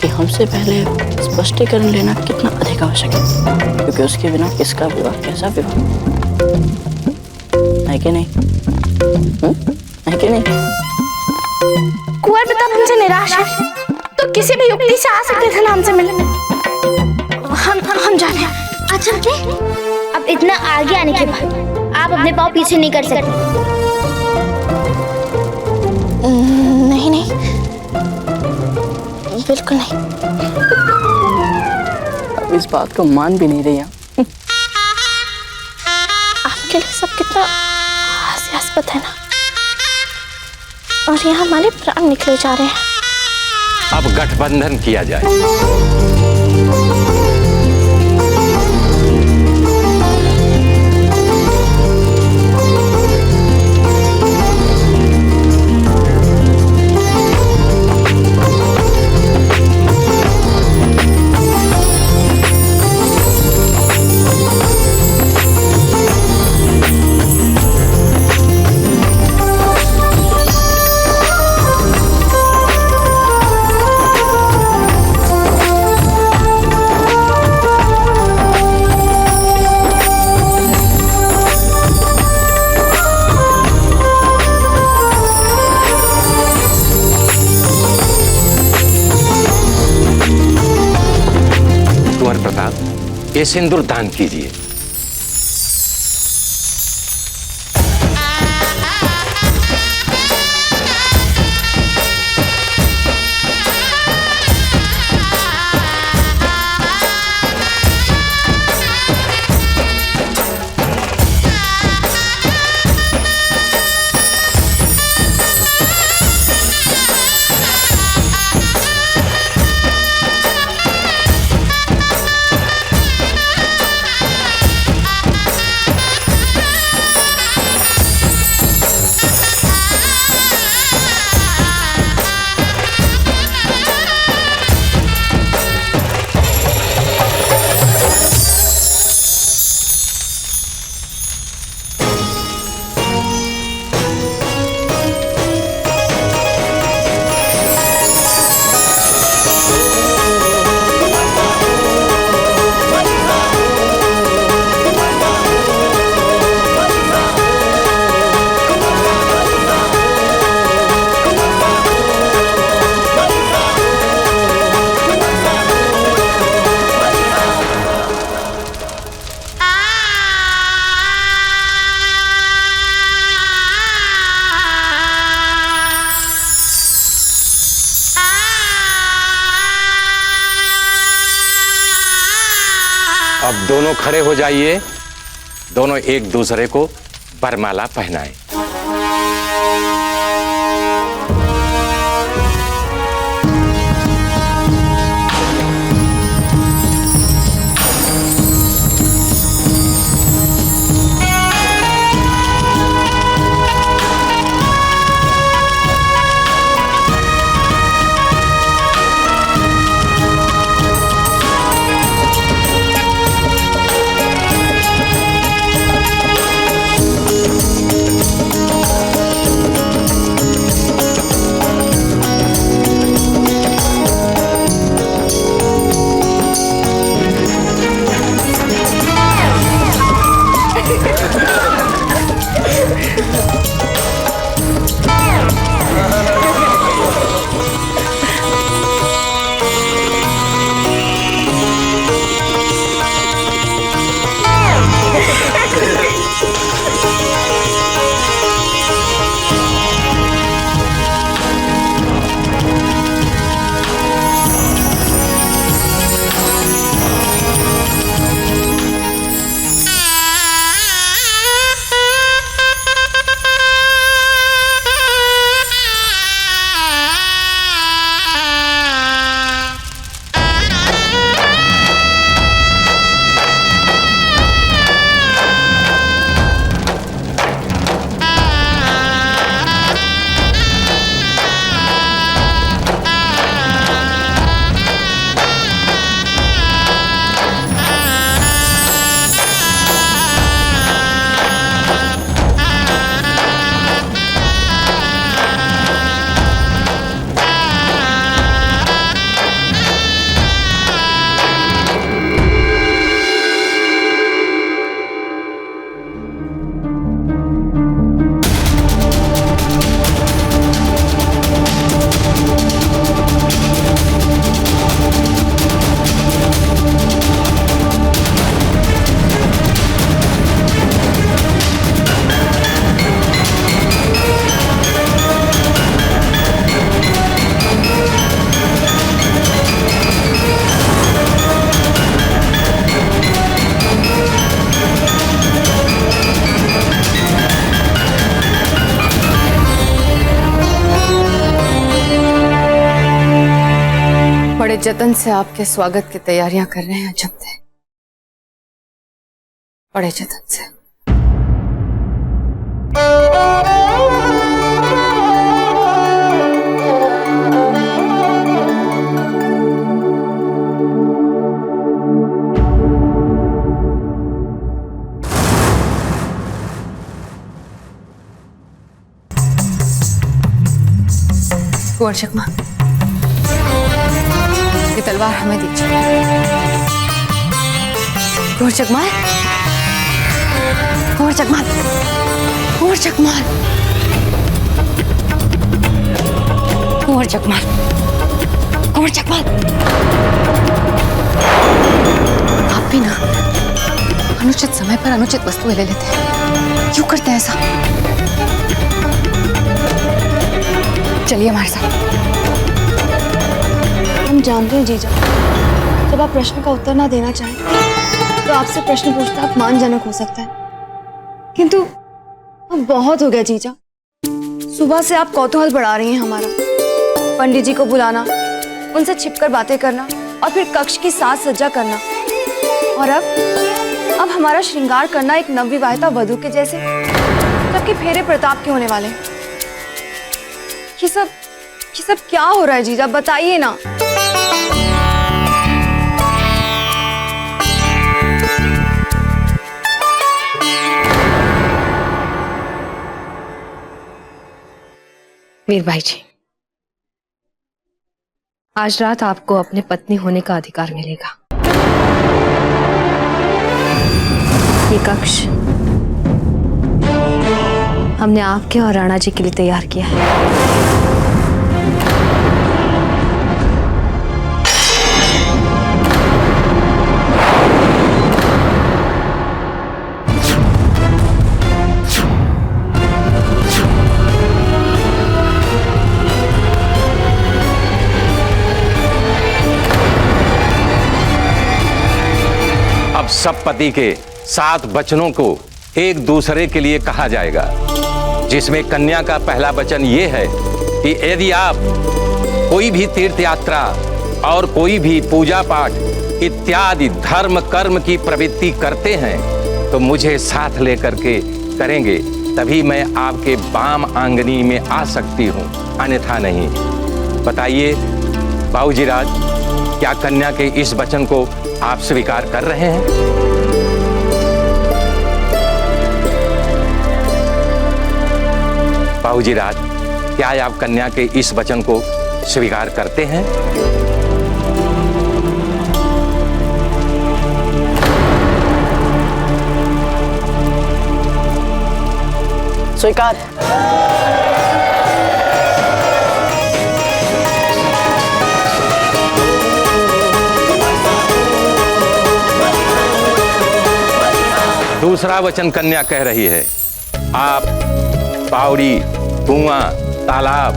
कि हमसे पहले स्पष्टीकरण लेना कितना अधिक आवश्यक है, क्योंकि उसके बिना किसका विवाह, कैसा विवाह है कि नहीं? है कि नहीं? कुंवर प्रताप हमसे निराश है तो किसी भी युक्ति से आ सकते थे ना हमसे मिलने। हम जाने। अच्छा अब इतना आगे आने के बाद आप अपने पाँव पीछे नहीं कर सकते। नहीं नहीं, बिल्कुल नहीं। अब इस बात को मान भी नहीं रही हैं। आपके लिए सब कितना हास्यास्पद है ना, और यहाँ हमारे प्राण निकले जा रहे हैं। अब गठबंधन किया जाए। ये सिंदूर दान कीजिए। अब दोनों खड़े हो जाइए, दोनों एक दूसरे को वरमाला पहनाएं। बड़े जतन से आपके स्वागत की तैयारियां कर रहे हैं अजब दे, बड़े जतन से। कुंवर चकमा, ये तलवार हमें दीजिए। कुंवर चकमाल, कुंवर चकमाल, कुंवर चकमाल, कुंवर चकमाल, कुंवर चकमाल। आप भी ना अनुचित समय पर अनुचित वस्तुएं ले लेते हैं, क्यों करते हैं ऐसा? चलिए हमारे साथ। हम जानते हैं जीजा, जब आप प्रश्न का उत्तर ना देना चाहें तो आपसे प्रश्न पूछना अपमानजनक हो सकता है, किंतु अब बहुत हो गया जीजा। सुबह से आप कौतूहल बढ़ा रही हैं हमारा। पंडित जी को बुलाना, उनसे छिपकर बातें करना और फिर कक्ष की साज सज्जा करना, और अब हमारा श्रृंगार करना एक नवविवाहिता वधू के जैसे, जबकि फेरे प्रताप के होने वाले। ये सब क्या हो रहा है जीजा, बताइए ना। मीर भाई जी, आज रात आपको अपने पत्नी होने का अधिकार मिलेगा। ये कक्ष हमने आपके और राणा जी के लिए तैयार किया है। अब सब पति के 7 वचनों को एक दूसरे के लिए कहा जाएगा, जिसमें कन्या का पहला वचन ये है कि यदि आप कोई भी तीर्थ यात्रा और कोई भी पूजा पाठ इत्यादि धर्म कर्म की प्रवृत्ति करते हैं तो मुझे साथ लेकर के करेंगे, तभी मैं आपके वाम आंगनी में आ सकती हूँ, अन्यथा नहीं। बताइए बाबूजी राज, क्या कन्या के इस वचन को आप स्वीकार कर रहे हैं? बाबूजी राज, क्या आप कन्या के इस वचन को स्वीकार करते हैं? स्वीकार। दूसरा वचन कन्या कह रही है, आप बावड़ी, कुआं, तालाब,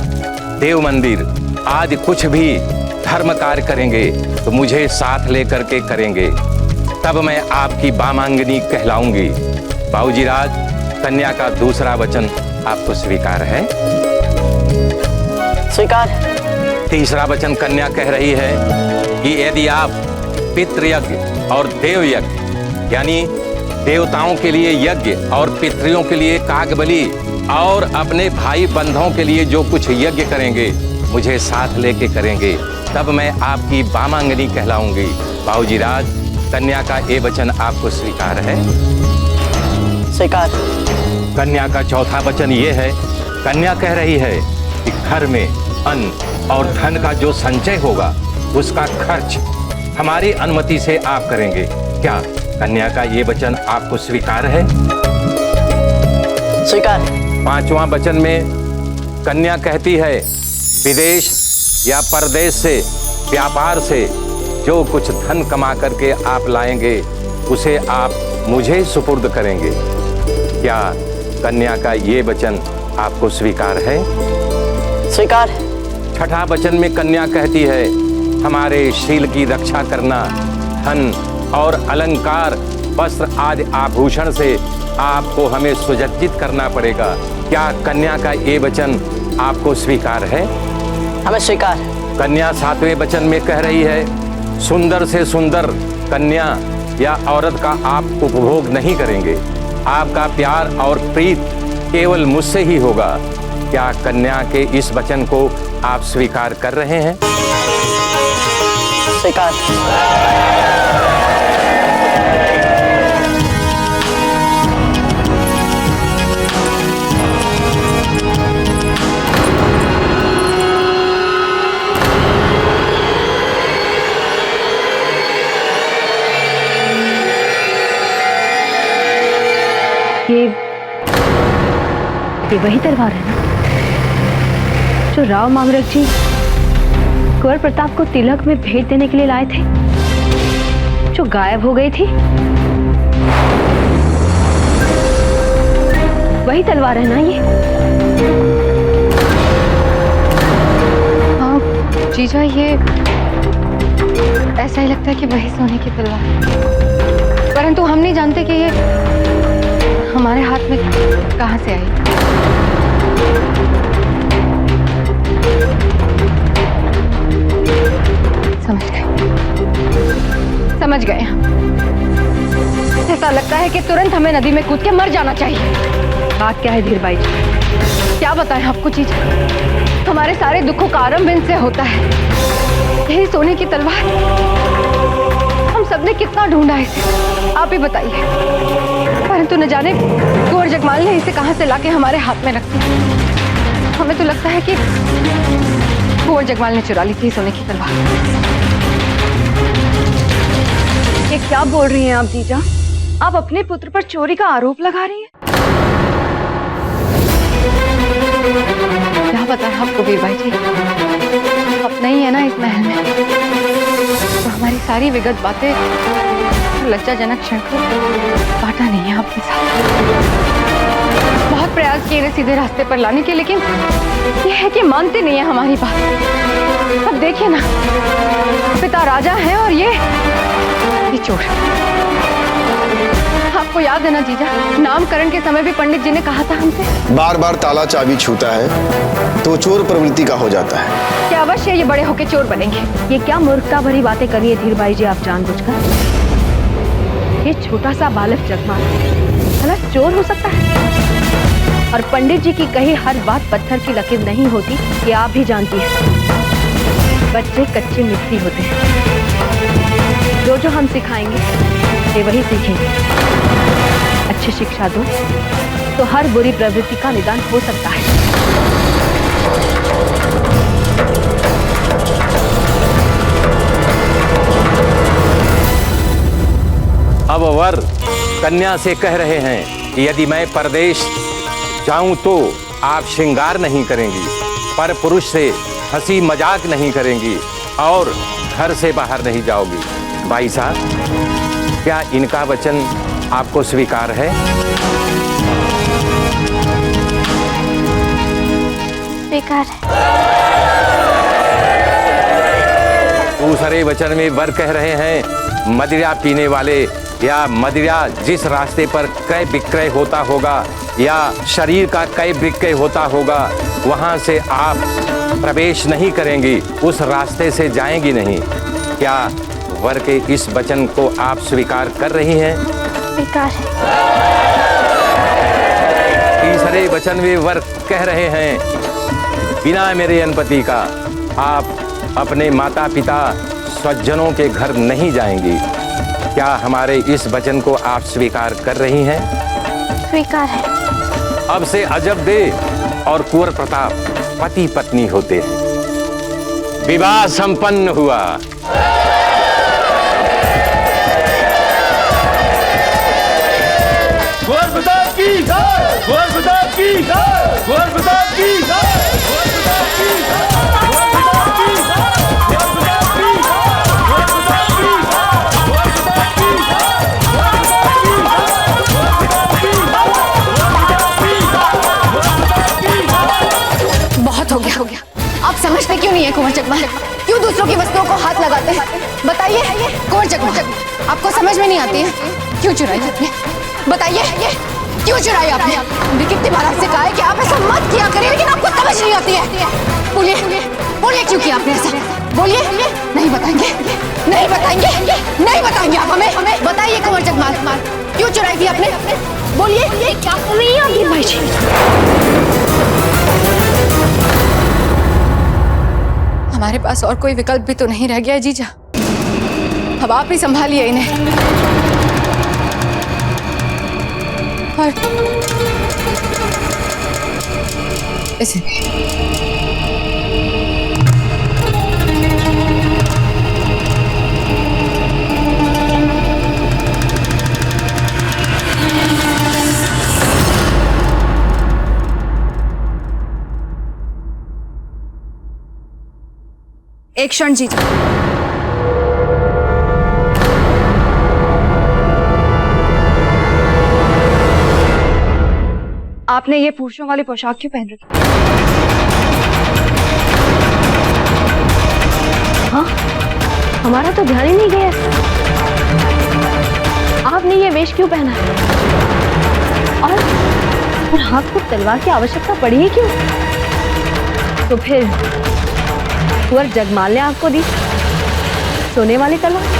देव मंदिर आदि कुछ भी धर्म कार्य करेंगे तो मुझे साथ लेकर के करेंगे, तब मैं आपकी वामांगनी कहलाऊंगी। बाबूजी राज, कन्या का दूसरा वचन आपको स्वीकार है? स्वीकार। तीसरा वचन कन्या कह रही है कि यदि आप पितृयज्ञ और देव यज्ञ यानी देवताओं के लिए यज्ञ और पितरियों के लिए कागबली और अपने भाई बंधुओं के लिए जो कुछ यज्ञ करेंगे मुझे साथ लेके करेंगे, तब मैं आपकी वामांगनी कहलाऊंगी। बाबूजी राज, कन्या का ये वचन आपको स्वीकार है? स्वीकार। कन्या का चौथा वचन ये है, कन्या कह रही है कि घर में अन्न और धन का जो संचय होगा उसका खर्च हमारी अनुमति से आप करेंगे। क्या कन्या का ये वचन आपको स्वीकार है? स्वीकार। पांचवा वचन में कन्या कहती है, विदेश या परदेश से व्यापार से जो कुछ धन कमा करके आप लाएंगे उसे आप मुझे सुपुर्द करेंगे। क्या कन्या का ये वचन आपको स्वीकार है? स्वीकार। छठा वचन में कन्या कहती है, हमारे शील की रक्षा करना, धन और अलंकार, वस्त्र आदि आभूषण से आपको हमें सुसज्जित करना पड़ेगा। क्या कन्या का ये वचन आपको स्वीकार है? हमें स्वीकार। कन्या सातवें वचन में कह रही है, सुंदर से सुंदर कन्या या औरत का आप उपभोग नहीं करेंगे, आपका प्यार और प्रीत केवल मुझसे ही होगा। क्या कन्या के इस वचन को आप स्वीकार कर रहे हैं? स्वीकार। ये वही तलवार है ना जो राव मांगरक जी कुंवर प्रताप को तिलक में भेंट देने के लिए लाए थे, जो गायब हो गई थी? वही तलवार है ना ये? हाँ जीजा, ये ऐसा ही लगता है कि वही सोने की तलवार, परंतु हम नहीं जानते कि ये हमारे हाथ में कहां से आई। समझ गए हम। ऐसा लगता है कि तुरंत हमें नदी में कूद के मर जाना चाहिए। बात क्या है धीरबाई जी? क्या बताएं आपको चीज, हमारे सारे दुखों का आरंभ इनसे होता है। यही सोने की तलवार, हम सबने कितना ढूंढा इसे, आप ही बताइए, परंतु न जाने कुंवर जगमाल ने इसे कहां से लाके हमारे हाथ में रख दी। हमें तो लगता है कि कुंवर जगमाल ने चुरा ली थी सोने की तलवार। ये क्या बोल रही हैं आप जीजा? आप अपने पुत्र पर चोरी का आरोप लगा रही हैं? क्या बताएं आपको वीरबाई जी, आप नहीं है ना इस महल में, तो हमारी सारी विगत बातें लज्जाजनक क्षण को बांटा नहीं है आपके साथ। बहुत प्रयास किए इन्हें सीधे रास्ते पर लाने के, लेकिन ये है कि मानते नहीं है हमारी बात। अब देखिए ना, पिता राजा है और ये चोर। आपको याद है ना जीजा, नामकरण के समय भी पंडित जी ने कहा था हमसे, बार बार ताला चाबी छूता है तो चोर प्रवृत्ति का हो जाता है। क्या अवश्य ये बड़े होके चोर बनेंगे। ये क्या मूर्खता भरी बातें करी है धीरभाई जी आप जानबूझकर? ये छोटा सा बालक जगमाल भला चोर हो सकता है? और पंडित जी की कही हर बात पत्थर की लकीर नहीं होती, ये आप भी जानती हैं। बच्चे कच्ची मिट्टी होते हैं, जो जो हम सिखाएंगे वे वही सीखेंगे। अच्छी शिक्षा दो तो हर बुरी प्रवृत्ति का निदान हो सकता है। अब वर कन्या से कह रहे हैं कि यदि मैं परदेश जाऊं तो आप श्रृंगार नहीं करेंगी, पर पुरुष से हंसी मजाक नहीं करेंगी और घर से बाहर नहीं जाओगी। भाई साहब, क्या इनका वचन आपको स्वीकार है? स्वीकार है। दूसरे वचन में वर कह रहे हैं मदिरा पीने वाले या मदिरा जिस रास्ते पर क्रय विक्रय होता होगा या शरीर का क्रय विक्रय होता होगा, वहां से आप प्रवेश नहीं करेंगी, उस रास्ते से जाएंगी नहीं। क्या वर के इस वचन को आप स्वीकार कर रही हैं? स्वीकार है। तीसरे वचन में वर कह रहे हैं बिना मेरे अनुमति का आप अपने माता पिता स्वजनों के घर नहीं जाएंगी। क्या हमारे इस वचन को आप स्वीकार कर रही हैं? स्वीकार है। अब से अजब दे और कुंवर प्रताप पति पत्नी होते हैं। विवाह संपन्न हुआ। कुंवर प्रताप की जय, कुंवर प्रताप की जय, कुंवर प्रताप की जय, कुंवर प्रताप की जय, कुंवर प्रताप की जय, कुंवर प्रताप की जय, कुंवर प्रताप की जय, कुंवर प्रताप की जय, कुंवर प्रताप की जय, कुंवर प्रताप की जय। बहुत हो गया। आप समझते क्यों नहीं है कुंवर जगमाल? क्यों दूसरों की वस्तुओं को हाथ लगाते हैं? बताइए कुंवर जगमाल, आपको समझ में नहीं आती है? क्यों चुराई आपने? बताइए क्यों चुराई आपने? हमने कितनी बार आपसे कहा है कि आप ऐसा मत किया करिए, लेकिन आपको समझ नहीं आती है। बोलिए क्यों किया आपने ऐसा? बोलिए। नहीं बताएंगे, नहीं बताएंगे, नहीं बताएंगे आप हमें बताइए कुंवर जगमाल, क्यों चुराई थी आपने? बोलिए। क्या हुई होगी भाई जी? हमारे पास और कोई विकल्प भी तो नहीं रह गया है जीजा। अब आप ही संभालिए इन्हें। और इसे एक क्षण जीजा। आपने ये पुरुषों वाली पोशाक क्यों पहन रखी? हाँ, हमारा तो ध्यान ही नहीं गया। आपने ये वेश क्यों पहना है? और हाथ को तलवार की आवश्यकता पड़ी है क्यों? तो फिर कुंवर जगमाल ने आपको दी सोने वाली तलवार?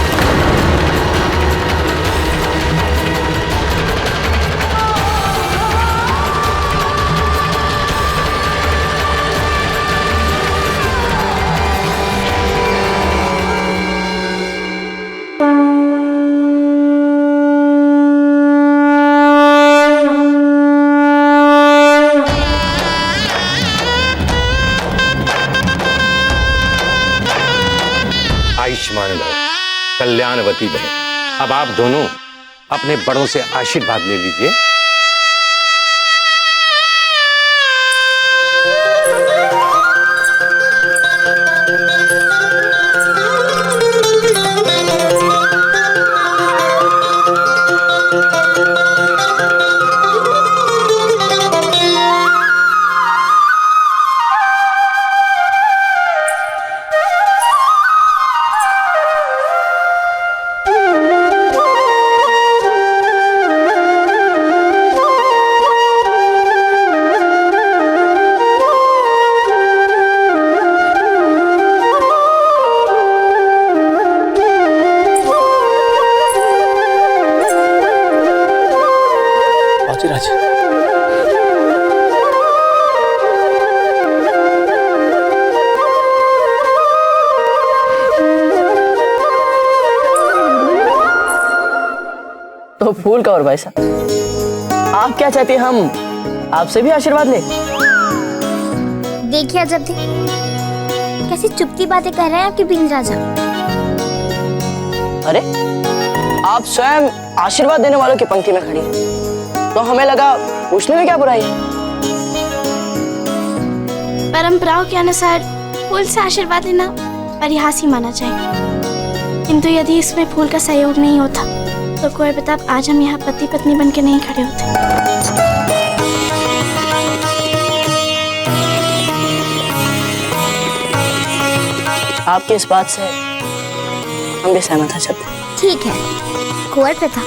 आयुष्मान भव, कल्याणवती भव। अब आप दोनों अपने बड़ों से आशीर्वाद ले लीजिए। बाजीराज। तो फूल का और भाई साहब, आप क्या चाहते हैं हम आपसे भी आशीर्वाद ले? देखिए अजब दी, कैसी चुपती बातें कर रहे हैं आपके बिन राजा। अरे आप स्वयं आशीर्वाद देने वालों की पंक्ति में खड़ी हैं, तो हमें लगा पूछने में क्या बुराई है। परंपराओं के अनुसार फूल से आशीर्वाद लेना परिहास ही माना जाए, किंतु यदि इसमें फूल का सहयोग नहीं होता तो कुंवर प्रताप आज हम यहाँ पति पत्नी बन के नहीं खड़े होते। आपके इस बात से हम भी सहमत हैं। ठीक है कुंवर प्रताप,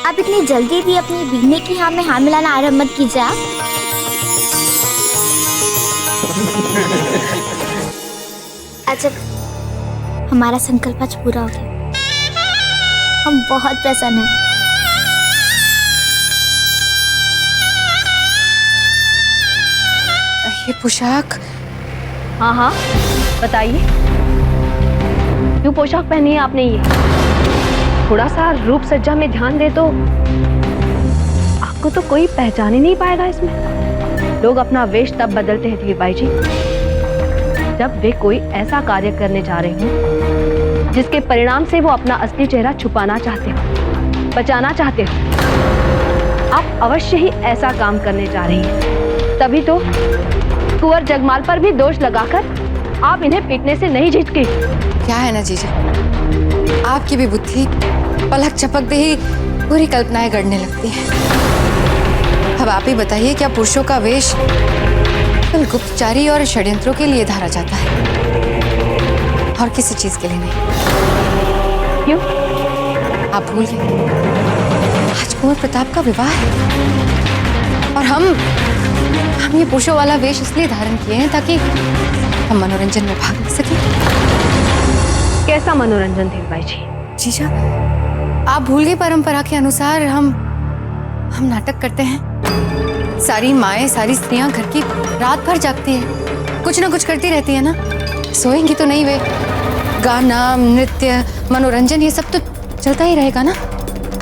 आप इतनी जल्दी भी अपनी बीने की हाँ में हाँ मिलाना आरंभ मत कीजिए। आप अच्छा, हमारा संकल्प आज पूरा हो गया, हम बहुत प्रसन्न हैं। ये पोशाक। हाँ हाँ बताइए, क्यों पोशाक पहनी है आपने? ये थोड़ा सा रूप सज्जा में ध्यान दे तो आपको तो कोई पहचान ही नहीं पाएगा इसमें। लोग अपना वेश तब बदलते हैं धीर भाई जी, जब वे कोई ऐसा कार्य करने जा रहे हो जिसके परिणाम से वो अपना असली चेहरा छुपाना चाहते हो, बचाना चाहते हो। आप अवश्य ही ऐसा काम करने जा रही हैं, तभी तो कुंवर जगमाल पर भी दोष लगाकर आप इन्हें पीटने से नहीं जीतती। क्या है ना जीजा, आपकी भी बुद्धि पलक झपकते ही पूरी कल्पनाएं गढ़ने लगती हैं। अब आप ही बताइए, क्या पुरुषों का वेश केवल गुप्तचारी और षड्यंत्रों के लिए धारा जाता है और किसी चीज के लिए नहीं? क्यों? आप भूल गए आज कुंवर प्रताप का विवाह है और हम ये पुरुषों वाला वेश इसलिए धारण किए हैं ताकि हम मनोरंजन में भाग ले सकें। कैसा मनोरंजन धीर भाई जी? जीजा, आप भूल गए परंपरा के अनुसार हम नाटक करते हैं। सारी माएं, सारी स्त्रियां घर की रात भर जागती है, कुछ ना कुछ करती रहती है ना, सोएंगी तो नहीं वे। गाना, नृत्य, मनोरंजन ये सब तो चलता ही रहेगा ना।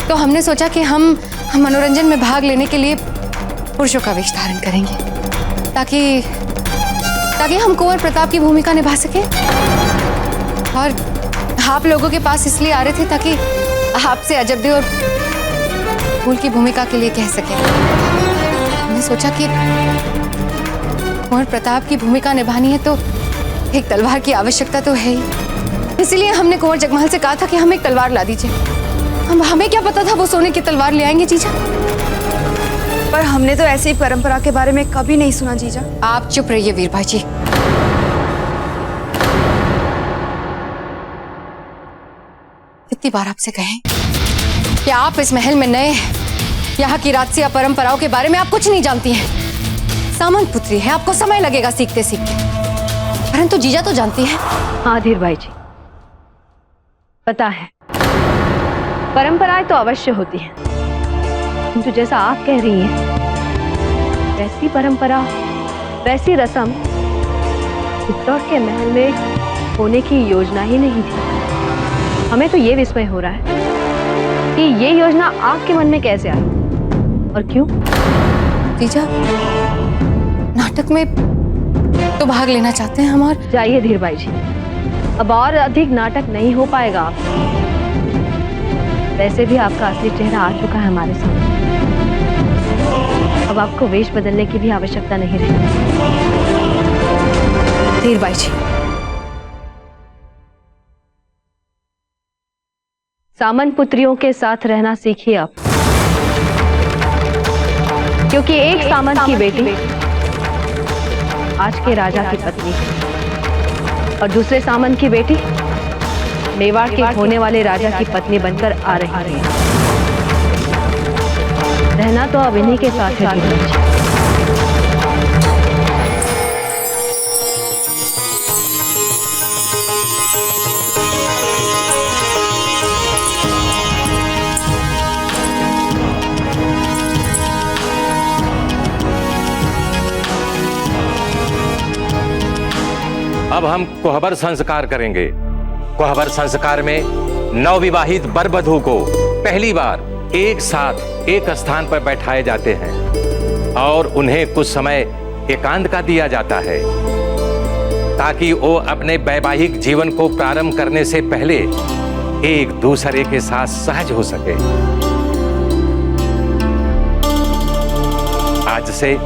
तो हमने सोचा कि हम मनोरंजन में भाग लेने के लिए पुरुषों का वेश धारण करेंगे ताकि हम कुंवर प्रताप की भूमिका निभा सके। और आप लोगों के पास इसलिए आ रहे थे ताकि आपसे अजब दे और फूल की भूमिका के लिए कह सके। हमने सोचा कि कुंवर प्रताप की भूमिका निभानी है तो एक तलवार की आवश्यकता तो है ही। इसलिए हमने कुंवर जगमाल से कहा था कि हमें एक तलवार ला दीजिए। हमें क्या पता था वो सोने की तलवार ले आएंगे जीजा। पर हमने तो ऐसी परंपरा के बारे में कभी नहीं सुना जीजा। आप चुप रहिए वीर भाई जी। कितनी बार आपसे कहें कि आप इस महल में नए हैं, यहाँ की राजसी परंपराओं के बारे में आप कुछ नहीं जानती हैं। सामंत पुत्री है, आपको समय लगेगा सीखते सीखते, परंतु जीजा तो जानती है। हाँ धीर भाई जी, पता है परंपराएं तो अवश्य होती हैं, किंतु जैसा आप कह रही हैं वैसी परंपरा, वैसी रस्म चित्तौड़ के महल में होने की योजना ही नहीं थी। हमें तो ये विस्मय हो रहा है कि ये योजना आपके मन में कैसे आई और क्यों? जीजा, नाटक में तो भाग लेना चाहते हैं हम। और जाइए धीर भाई जी, अब और अधिक नाटक नहीं हो पाएगा आप। वैसे भी आपका असली चेहरा आ चुका है हमारे सामने, अब आपको वेश बदलने की भी आवश्यकता नहीं रही। धीर भाई जी, सामंत पुत्रियों के साथ रहना सीखिए आप, क्योंकि एक सामंत की बेटी आज के राजा की पत्नी और दूसरे सामंत की बेटी मेवाड़ के होने वाले राजा की पत्नी बनकर आ रही है। रहना तो अब इन्हीं के साथ है। अब हम कोहबर संस्कार करेंगे। कोहबर संस्कार में नवविवाहित वर वधू को पहली बार एक साथ एक स्थान पर बैठाए जाते हैं और उन्हें कुछ समय एकांत का दिया जाता है ताकि वो अपने वैवाहिक जीवन को प्रारंभ करने से पहले एक दूसरे के साथ सहज हो सके। आज से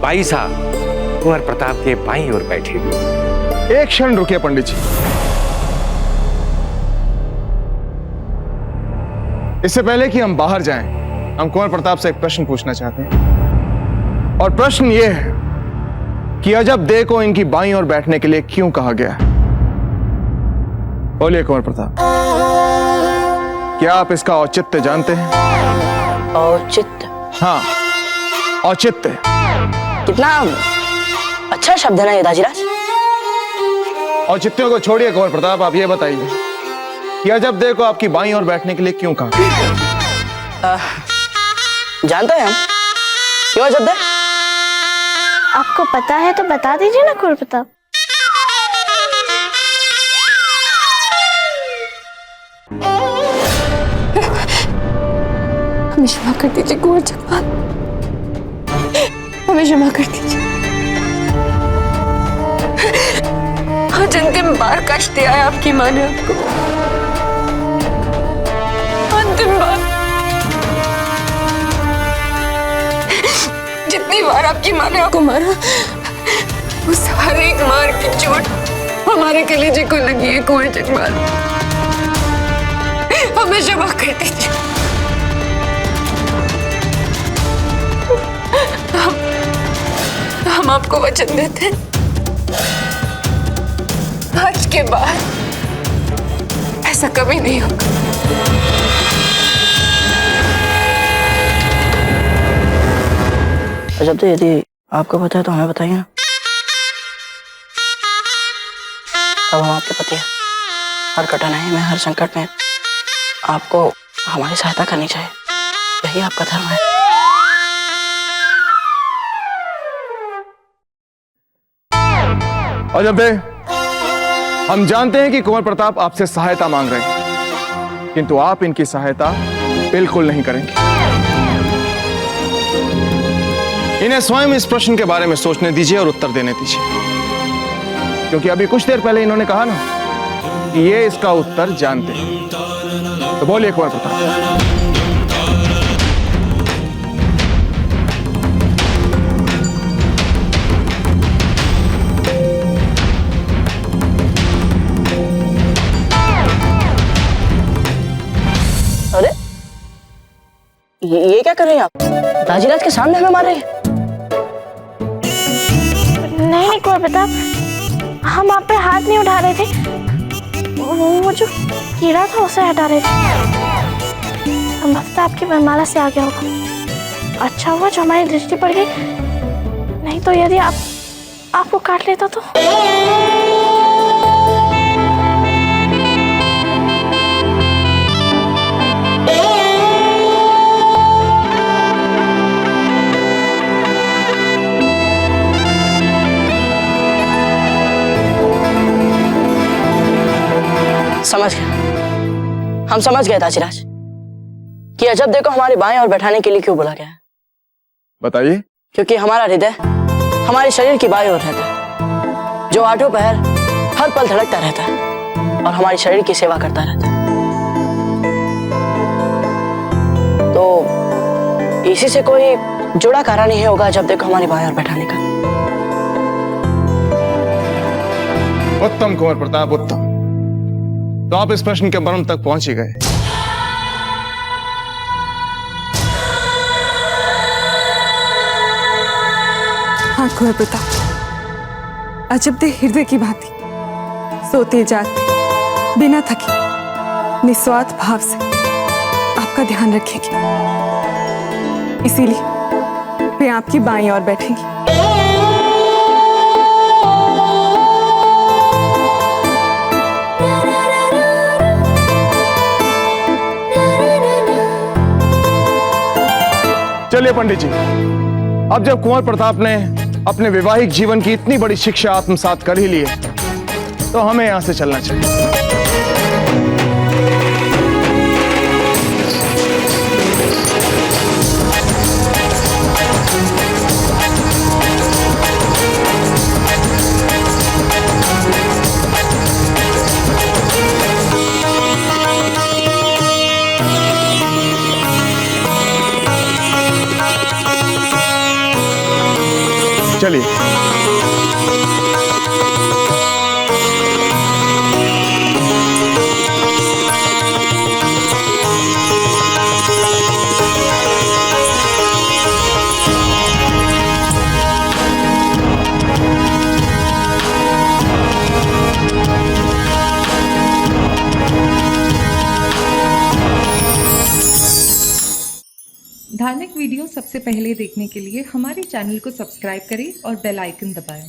बाईसा कुंवर प्रताप के बाईं ओर बैठेगी। एक क्षण रुकिए पंडित जी। इससे पहले कि हम बाहर जाएं, हम कुंवर प्रताप से एक प्रश्न पूछना चाहते हैं। और प्रश्न यह है कि अजब दे को इनकी बाईं ओर बैठने के लिए क्यों कहा गया? बोलिए कुंवर प्रताप, क्या आप इसका औचित्य जानते हैं? औचित्य? हाँ, औचित्य। कितना अच्छा शब्द है ना ये दाजीराज। औचित्यों को छोड़िए कुंवर प्रताप, आप ये बताइए कि अजब दे को आपकी बाईं ओर बैठने के लिए क्यों कहा? जानते हैं हम क्यों अजब दे? आपको पता है तो बता दीजिए ना कुंवर प्रताप। हमें क्षमा कर दीजिए कुंवर जगपाल, हमें क्षमा कर दीजिए। आज अंतिम बार कष्ट दिया है आपकी माँ ने आपको, अंतिम बार। जितनी बार आपकी माँ ने आपको मारा, उस हर एक मार की चोट हमारे कलेजे को लगी है कुंवर जगपाल, हमें क्षमा कर दीजिए। हम आपको वचन देते हैं, आज के बाद ऐसा कभी नहीं होगा। अजब दे, यदि आपको पता है तो हमें बताइए ना। अब हम आपके पति हैं। हर कठिनाई में, हर संकट में आपको हमारी सहायता करनी चाहिए, यही आपका धर्म है। अजब दे, हम जानते हैं कि कुंवर प्रताप आपसे सहायता मांग रहे हैं, किंतु आप इनकी सहायता बिल्कुल नहीं करेंगे। इन्हें स्वयं इस प्रश्न के बारे में सोचने दीजिए और उत्तर देने दीजिए, क्योंकि अभी कुछ देर पहले इन्होंने कहा ना कि ये इसका उत्तर जानते हैं। तो बोलिए कुंवर प्रताप। अरे ये क्या कर रहे हैं आप? दाजीराज के सामने हमें मार रहे हैं? नहीं कुंवर प्रताप, हम आप पे हाथ नहीं उठा रहे थे, वो जो कीड़ा था उसे हटा रहे थे। संभवतः आपकी वरमाला से आ गया होगा। अच्छा हुआ जो हमारी दृष्टि पड़ गई, नहीं तो यदि आपको काट लेता तो। समझ गए, हम समझ गए दाजीराज कि अजब दे को हमारे बाएं ओर बैठाने के लिए क्यों बोला गया है। बताइए। क्योंकि हमारा हृदय हमारे शरीर की बाईं ओर रहता है, जो आठों पहर हर पल धड़कता रहता है और हमारे शरीर की सेवा करता रहता है। तो इसी से कोई जुड़ा कारण नहीं होगा अजब दे को हमारी बाएं ओर बैठाने का। उत्तम कुंवर प्रताप, उत्तम। तो आप इस प्रश्न के मर्म तक पहुंच ही गए। हाँ कुंवर प्रताप, अजब दे हृदय की भांति सोते जागते बिना थके निस्वार्थ भाव से आपका ध्यान रखेंगे, इसीलिए वे आपकी बाईं ओर बैठेंगी। चलिए पंडित जी, अब जब कुंवर प्रताप ने अपने वैवाहिक जीवन की इतनी बड़ी शिक्षा आत्मसात कर ही ली है, तो हमें यहाँ से चलना चाहिए। चलिए। धार्मिक वीडियो सबसे पहले देखने के लिए हमारे चैनल को सब्सक्राइब करें और बेल आइकन दबाएं।